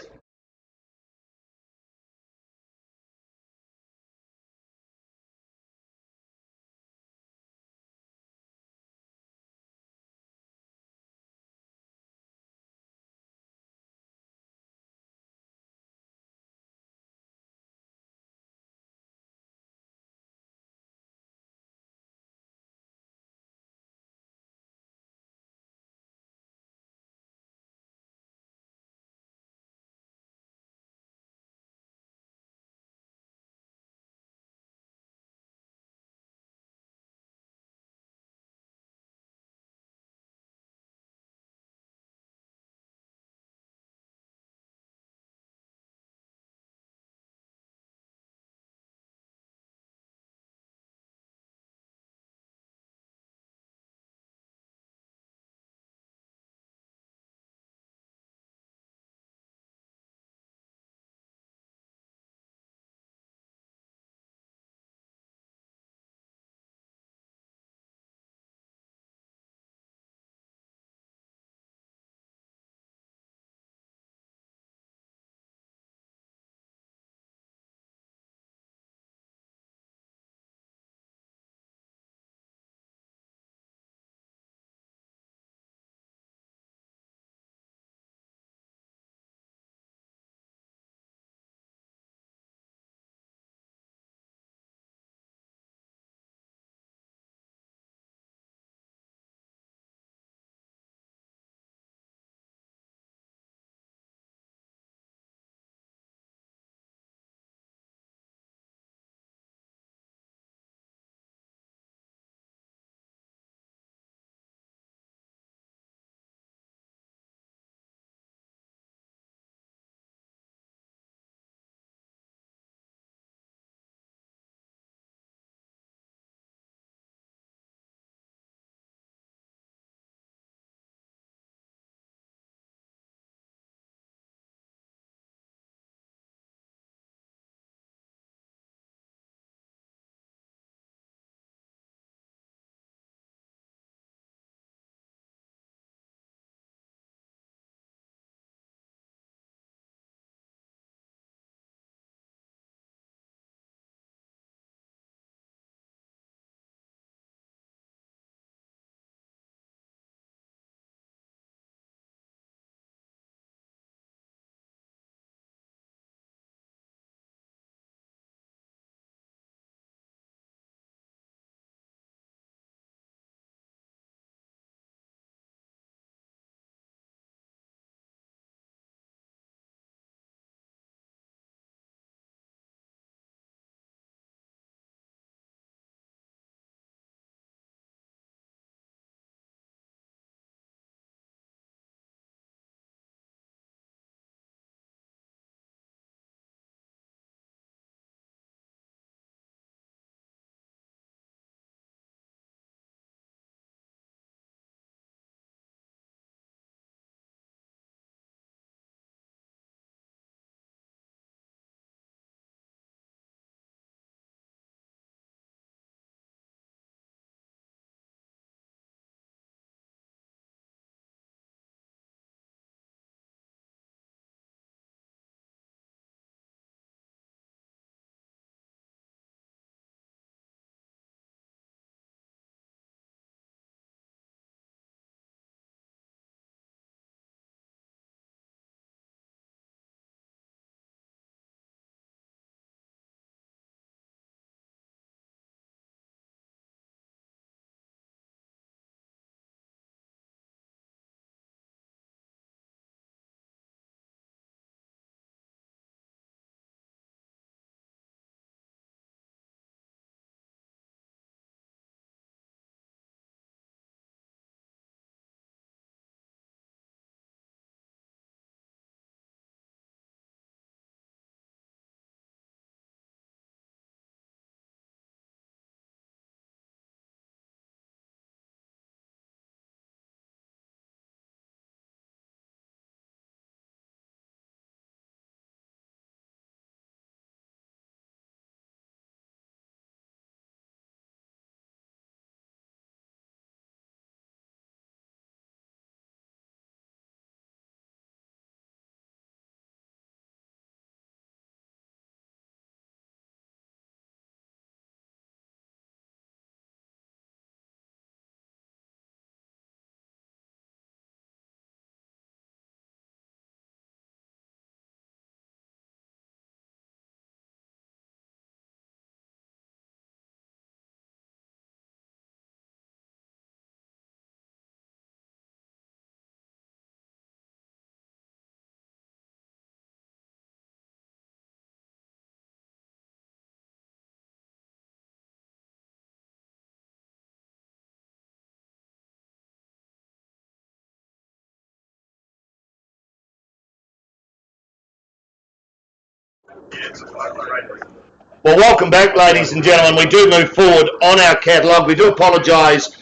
Well, welcome back, ladies and gentlemen. We do move forward on our catalogue. We do apologise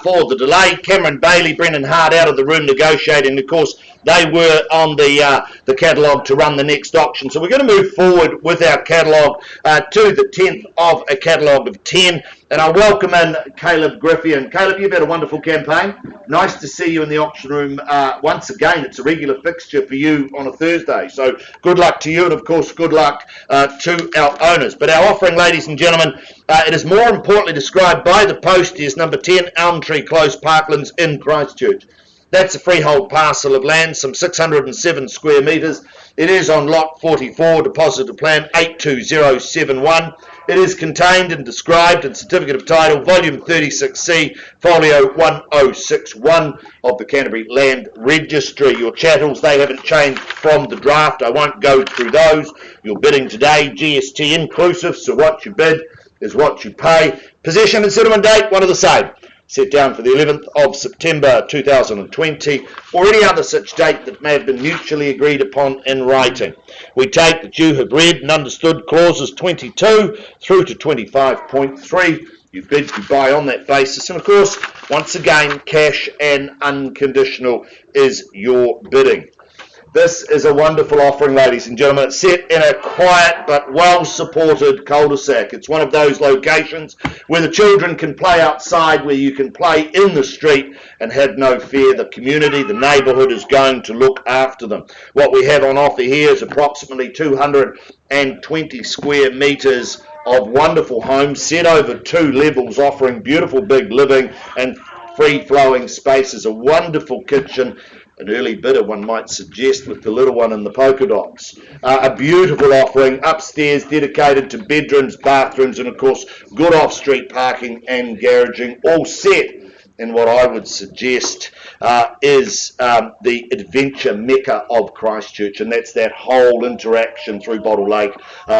for the delay. Cameron Bailey, Brendan Hart out of the room negotiating. Of course, they were on the catalogue to run the next auction. So we're going to move forward with our catalogue to the 10th of a catalogue of 10. And I welcome in Caleb Griffian. Caleb, you've had a wonderful campaign. Nice to see you in the auction room once again. It's a regular fixture for you on a Thursday. So good luck to you, and of course, good luck to our owners. But our offering, ladies and gentlemen, it is more importantly described by the postie as number 10, Elm Tree Close, Parklands in Christchurch. That's a freehold parcel of land, some 607 square metres. It is on lot 44, deposited plan 82071. It is contained and described in Certificate of Title, Volume 36C, Folio 1061 of the Canterbury Land Registry. Your chattels, they haven't changed from the draft. I won't go through those. You're bidding today, GST inclusive, so what you bid is what you pay. Possession and settlement date, one of the same. Set down for the 11th of September 2020, or any other such date that may have been mutually agreed upon in writing. We take that you have read and understood clauses 22 through to 25.3. You bid, you buy on that basis, and of course, once again, cash and unconditional is your bidding. This is a wonderful offering, ladies and gentlemen. It's set in a quiet but well-supported cul-de-sac. It's one of those locations where the children can play outside, where you can play in the street and have no fear. The community, the neighbourhood is going to look after them. What we have on offer here is approximately 220 square metres of wonderful homes set over 2 levels, offering beautiful big living and free-flowing spaces, a wonderful kitchen. An early bidder, one might suggest, with the little one in the polka dots. A beautiful offering upstairs dedicated to bedrooms, bathrooms, and of course good off-street parking and garaging, all set in what I would suggest is the adventure mecca of Christchurch, and that's that whole interaction through Bottle Lake,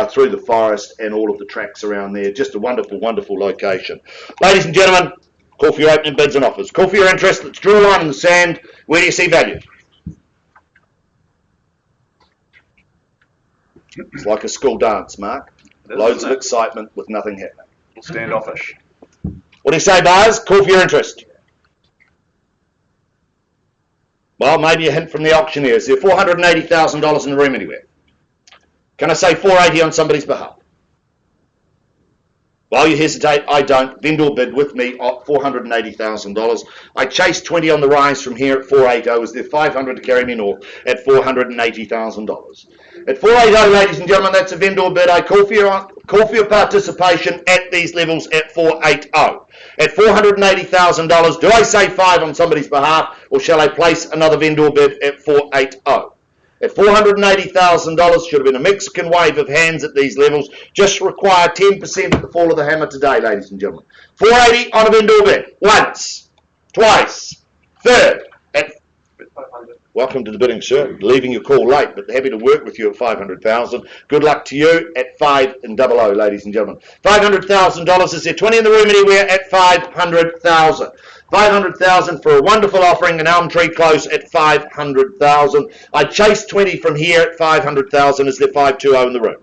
through the forest and all of the tracks around there. Just a wonderful, wonderful location. Ladies and gentlemen, call for your opening bids and offers. Call for your interest. Let's draw a line in the sand. Where do you see value? It's like a school dance, Mark. Loads of excitement with nothing happening. Standoffish. What do you say, buyers? Call for your interest. Well, maybe a hint from the auctioneer. Is there $480,000 in the room anywhere? Can I say 480 on somebody's behalf? While you hesitate, I don't. Vendor bid with me at $480,000. I chased 20 on the rise from here at 480. Is there 500 to carry me north at $480,000? At 480, ladies and gentlemen, that's a vendor bid. I call for your participation at these levels at 480. At $480,000, do I say 5 on somebody's behalf, or shall I place another vendor bid at 480? At $480,000, should have been a Mexican wave of hands at these levels. Just require 10% at the fall of the hammer today, ladies and gentlemen. 480 on a vendor bid. Once, twice, third. Welcome to the bidding, sir. Leaving your call late, but happy to work with you at $500,000. Good luck to you at 500, ladies and gentlemen. $500,000. Is there 20 in the room anywhere at $500,000? $500,000 for a wonderful offering in Elm Tree Close at $500,000. I chased 20 from here at $500,000. Is there 520 in the room?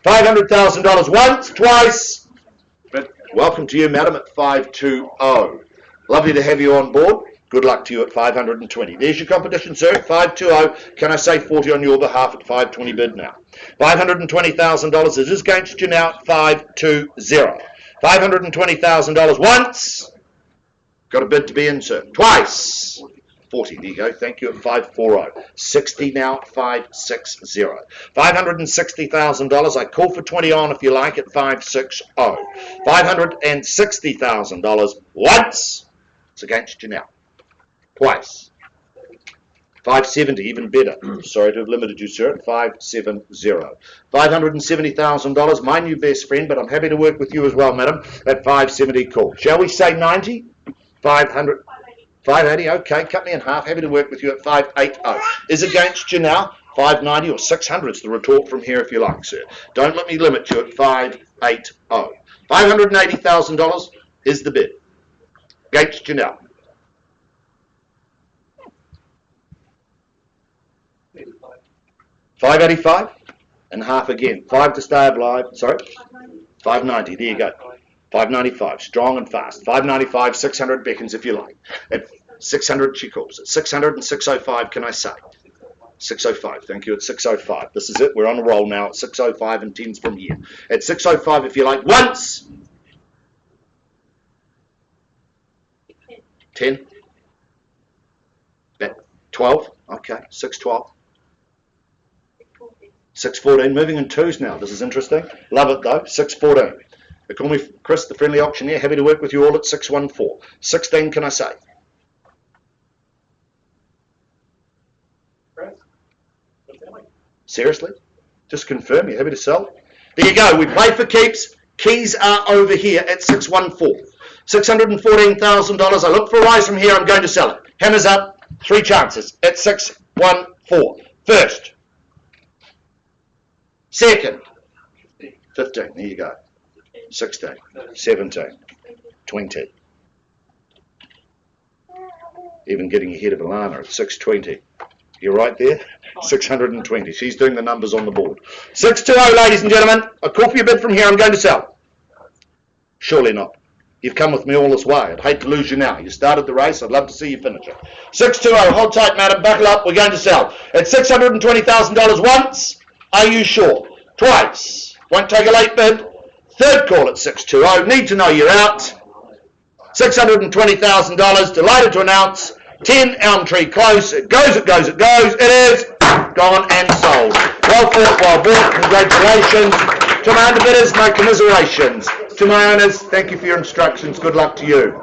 $500,000 once, twice. Welcome to you, madam, at 520. Lovely to have you on board. Good luck to you at 520. There's your competition, sir, at 520. Can I say 40 on your behalf at 520 bid now? $520,000 is against you now at 520. $520,000 once. Got a bid to be in, sir. Twice. 40. There you go. Thank you at 540. 60 now at 560. $560,000. I call for 20 on if you like at 560. $560,000 once. It's against you now. Twice. 570, even better. Sorry to have limited you, sir, at 570. $570,000, my new best friend, but I'm happy to work with you as well, madam, at 570 call. Shall we say 90? 500. 580, okay, cut me in half. Happy to work with you at 580. Is against you now. 590 or 600 is the retort from here if you like, sir. Don't let me limit you at 580. $580,000 is the bid. Against you now. 585. and half again. 5 to stay alive. Sorry? 590. There you go. 595. Strong and fast. 595, 600 beckons if you like. At 600 she calls it. 600 and 605 can I say? 605. Thank you. At 605. This is it. We're on a roll now at 605 and 10s from here. At 605 if you like. Once. 10. 12. Okay. 612. 614. Moving in twos now. This is interesting. Love it though. 614. They call me Chris, the friendly auctioneer. Happy to work with you all at 614. 16 can I say? Seriously? Just confirm you're happy to sell? There you go. We play for keeps. Keys are over here at 614. $614,000. I look for a rise from here. I'm going to sell it. Hammers up. 3 chances at 614. First. Second. 15. There you go. 16. 17. 20. Even getting ahead of Alana at 620. You're right there. 620. She's doing the numbers on the board. 620, ladies and gentlemen. A call for your bid from here. I'm going to sell. Surely not. You've come with me all this way. I'd hate to lose you now. You started the race. I'd love to see you finish it. 620. Hold tight, madam. Buckle up. We're going to sell. At $620,000 once. Are you sure? Twice. Won't take a late bid. Third call at 620. Need to know you're out. $620,000. Delighted to announce 10 Elm Tree Close. It goes, it goes, it goes. It is gone and sold. Well fought, well bought. Congratulations. To my underbidders, my commiserations. To my owners, thank you for your instructions. Good luck to you.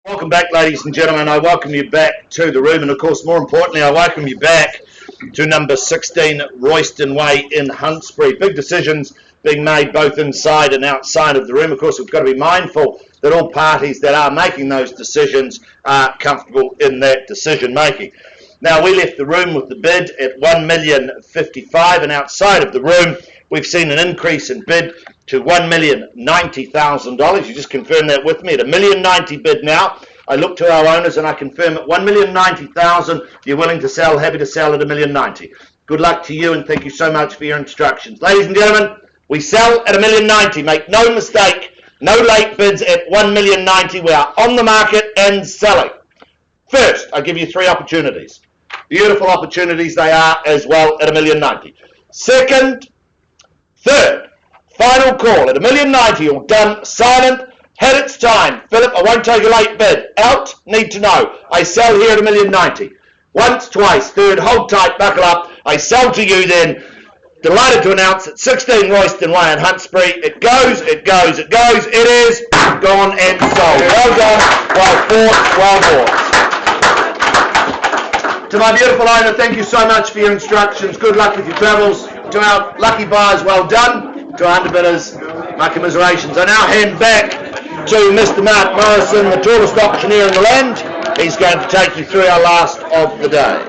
Welcome back, ladies and gentlemen. I welcome you back to the room, and of course, more importantly, I welcome you back to number 16 Royston Way in Huntsbury. Big decisions being made both inside and outside of the room. Of course, we've got to be mindful that all parties that are making those decisions are comfortable in that decision making. Now, we left the room with the bid at $1,055,000, and outside of the room, we've seen an increase in bid to $1,090,000. You just confirm that with me at $1,090,000 bid now. I look to our owners and I confirm at $1,090,000. You're willing to sell, happy to sell at $1,090,000. Good luck to you, and thank you so much for your instructions. Ladies and gentlemen, we sell at $1,090,000. Make no mistake, no late bids at $1,090,000. We are on the market and selling. First, I give you three opportunities. Beautiful opportunities they are as well at $1,090,000. Second, third, final call at $1,090,000. All done, silent, had its time. Philip, I won't take a late bid. Out, need to know. I sell here at $1,090,000. Once, twice, third, hold tight, buckle up. I sell to you then. Delighted to announce at 16 Royston Way in Huntsbury. It goes, it goes, it goes. It is gone and sold. Well done, well fought, well bought. To my beautiful owner, thank you so much for your instructions. Good luck with your travels. To our lucky buyers, well done. To our underbidders, my commiserations. I now hand back to Mr. Mark Morrison, the tallest auctioneer in the land. He's going to take you through our last of the day.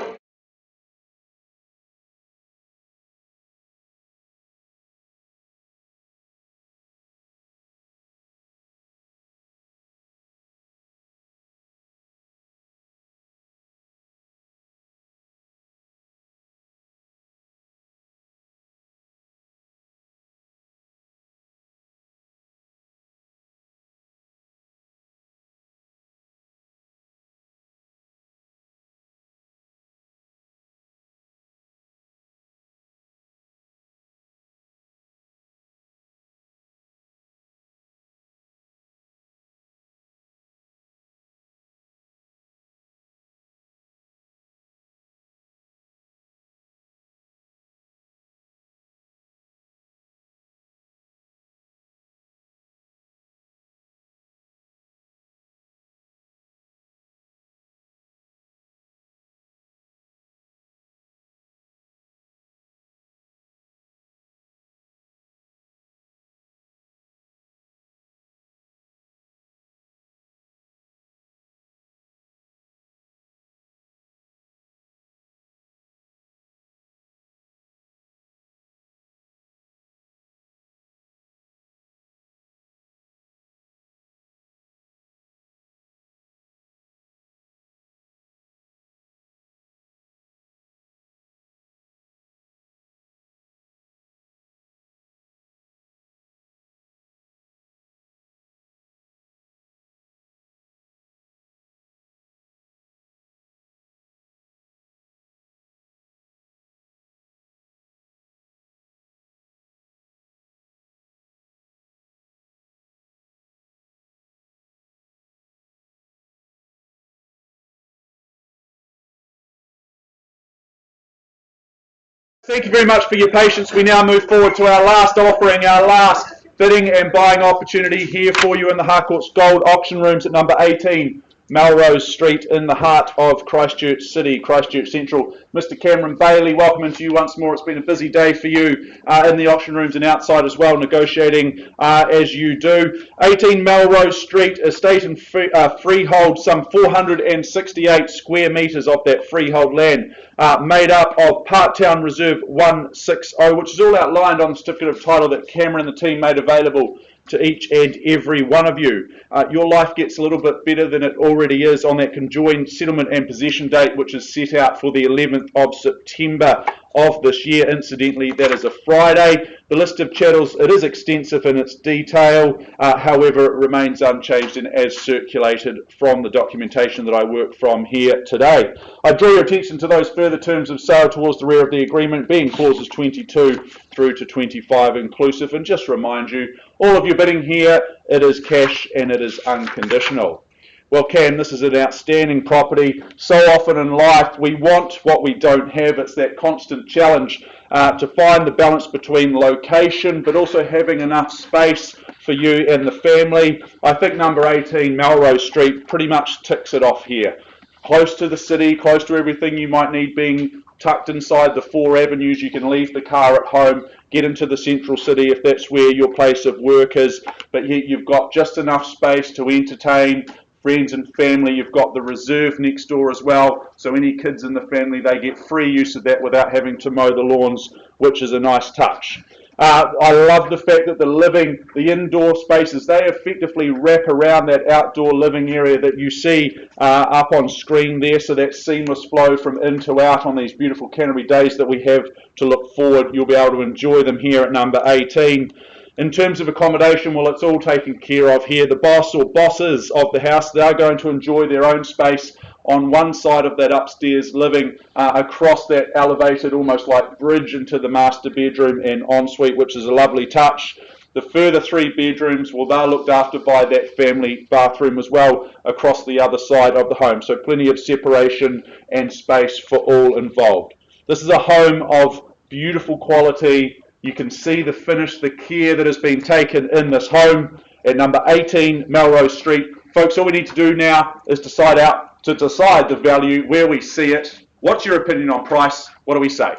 Thank you very much for your patience. We now move forward to our last offering, our last bidding and buying opportunity here for you in the Harcourts Gold Auction Rooms at number 18 Melrose Street in the heart of Christchurch City, Christchurch Central. Mr. Cameron Bailey, welcome to you once more. It's been a busy day for you in the auction rooms and outside as well, negotiating as you do. 18 Melrose Street, estate and freehold, some 468 square metres of that freehold land, made up of Parktown Reserve 160, which is all outlined on the certificate of title that Cameron and the team made available to each and every one of you. Your life gets a little bit better than it already is on that conjoined settlement and possession date, which is set out for the 11th of September of this year. Incidentally, that is a Friday. The list of chattels, it is extensive in its detail, however, it remains unchanged and as circulated from the documentation that I work from here today. I draw your attention to those further terms of sale towards the rear of the agreement, being clauses 22 through to 25 inclusive, and just remind you, all of your bidding here, it is cash and it is unconditional. Well, Cam, this is an outstanding property. So often in life, we want what we don't have. It's that constant challenge to find the balance between location, but also having enough space for for you and the family. I think number 18, Melrose Street, pretty much ticks it off here. Close to the city, close to everything you might need, being tucked inside the 4 avenues. You can leave the car at home, get into the central city if that's where your place of work is, but yet you've got just enough space to entertain friends and family. You've got the reserve next door as well, so any kids in the family, they get free use of that without having to mow the lawns, which is a nice touch. I love the fact that the indoor spaces, they effectively wrap around that outdoor living area that you see up on screen there, so that seamless flow from in to out on these beautiful Canterbury days that we have to look forward. You'll be able to enjoy them here at number 18. In terms of accommodation, well, it's all taken care of here. The boss or bosses of the house, they're going to enjoy their own space on one side of that upstairs living, across that elevated, almost like bridge into the master bedroom and ensuite, which is a lovely touch. The further 3 bedrooms, well, they're looked after by that family bathroom as well across the other side of the home. So plenty of separation and space for all involved. This is a home of beautiful quality. You can see the finish, the care that has been taken in this home at number 18 Melrose Street. Folks, all we need to do now is decide the value, where we see it. What's your opinion on price? What do we say?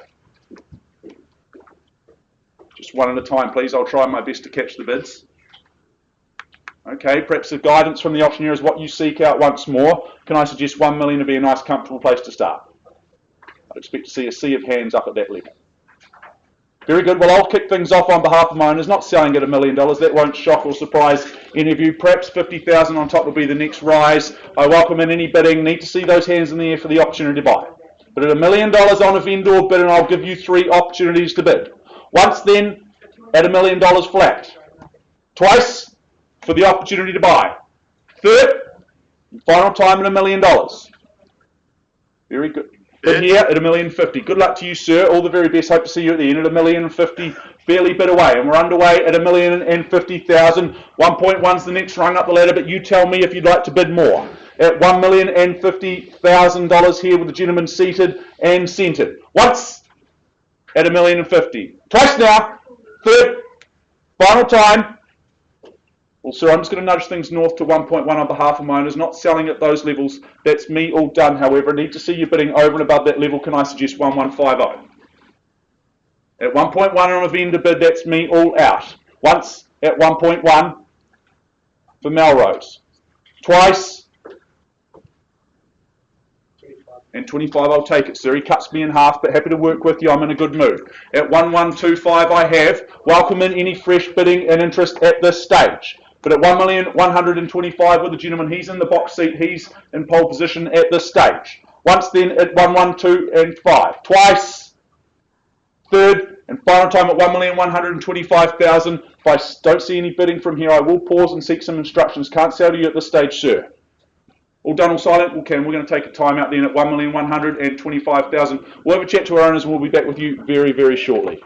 Just one at a time, please. I'll try my best to catch the bids. Okay, perhaps the guidance from the auctioneer is what you seek out once more. Can I suggest 1 million would be a nice, comfortable place to start? I'd expect to see a sea of hands up at that level. Very good. Well, I'll kick things off on behalf of my owners, not selling at $1 million. That won't shock or surprise any of you. Perhaps 50,000 on top will be the next rise. I welcome in any bidding. Need to see those hands in the air for the opportunity to buy. But at $1 million on a vendor bid, and I'll give you 3 opportunities to bid. Once then, at $1 million flat. Twice, for the opportunity to buy. Third, final time at $1 million. Very good. But here at $1,050,000. Good luck to you, sir. All the very best. Hope to see you at the end at $1,050,000. Barely bid away, and we're underway at $1,050,000. 1.1's the next rung up the ladder, but you tell me if you'd like to bid more. At $1,050,000 here with the gentleman seated and centered. Once at $1,050,000. Twice now. Third, final time. Well, sir, I'm just going to nudge things north to 1.1 on behalf of my owners, not selling at those levels. That's me all done, however. I need to see you bidding over and above that level. Can I suggest 1150? At 1.1 on a vendor bid, that's me all out. Once at 1.1 for Melrose. Twice. And 25, I'll take it, sir. He cuts me in half, but happy to work with you. I'm in a good mood. At 1125, I have. Welcome in any fresh bidding and interest at this stage. But at 1,125 with the gentleman, he's in the box seat, he's in pole position at this stage. Once then at 112.5. Twice. Third and final time at 1,125,000. If I don't see any bidding from here, I will pause and seek some instructions. Can't sell to you at this stage, sir. All done, all silent? We're going to take a time out then at 1,125,000. We'll have a chat to our owners and we'll be back with you very, very shortly.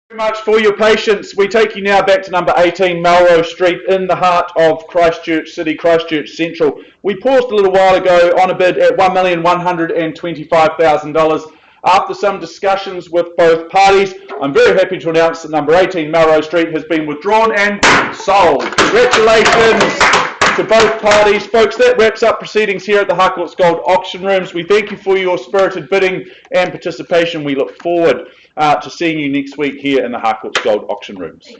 Very much for your patience. We take you now back to number 18 Melrose Street in the heart of Christchurch City, Christchurch Central. We paused a little while ago on a bid at $1,125,000. After some discussions with both parties, I'm very happy to announce that number 18 Melrose Street has been withdrawn and sold. Congratulations to both parties. Folks, that wraps up proceedings here at the Harcourts Gold Auction Rooms. We thank you for your spirited bidding and participation. We look forward to seeing you next week here in the Harcourts Gold Auction Rooms.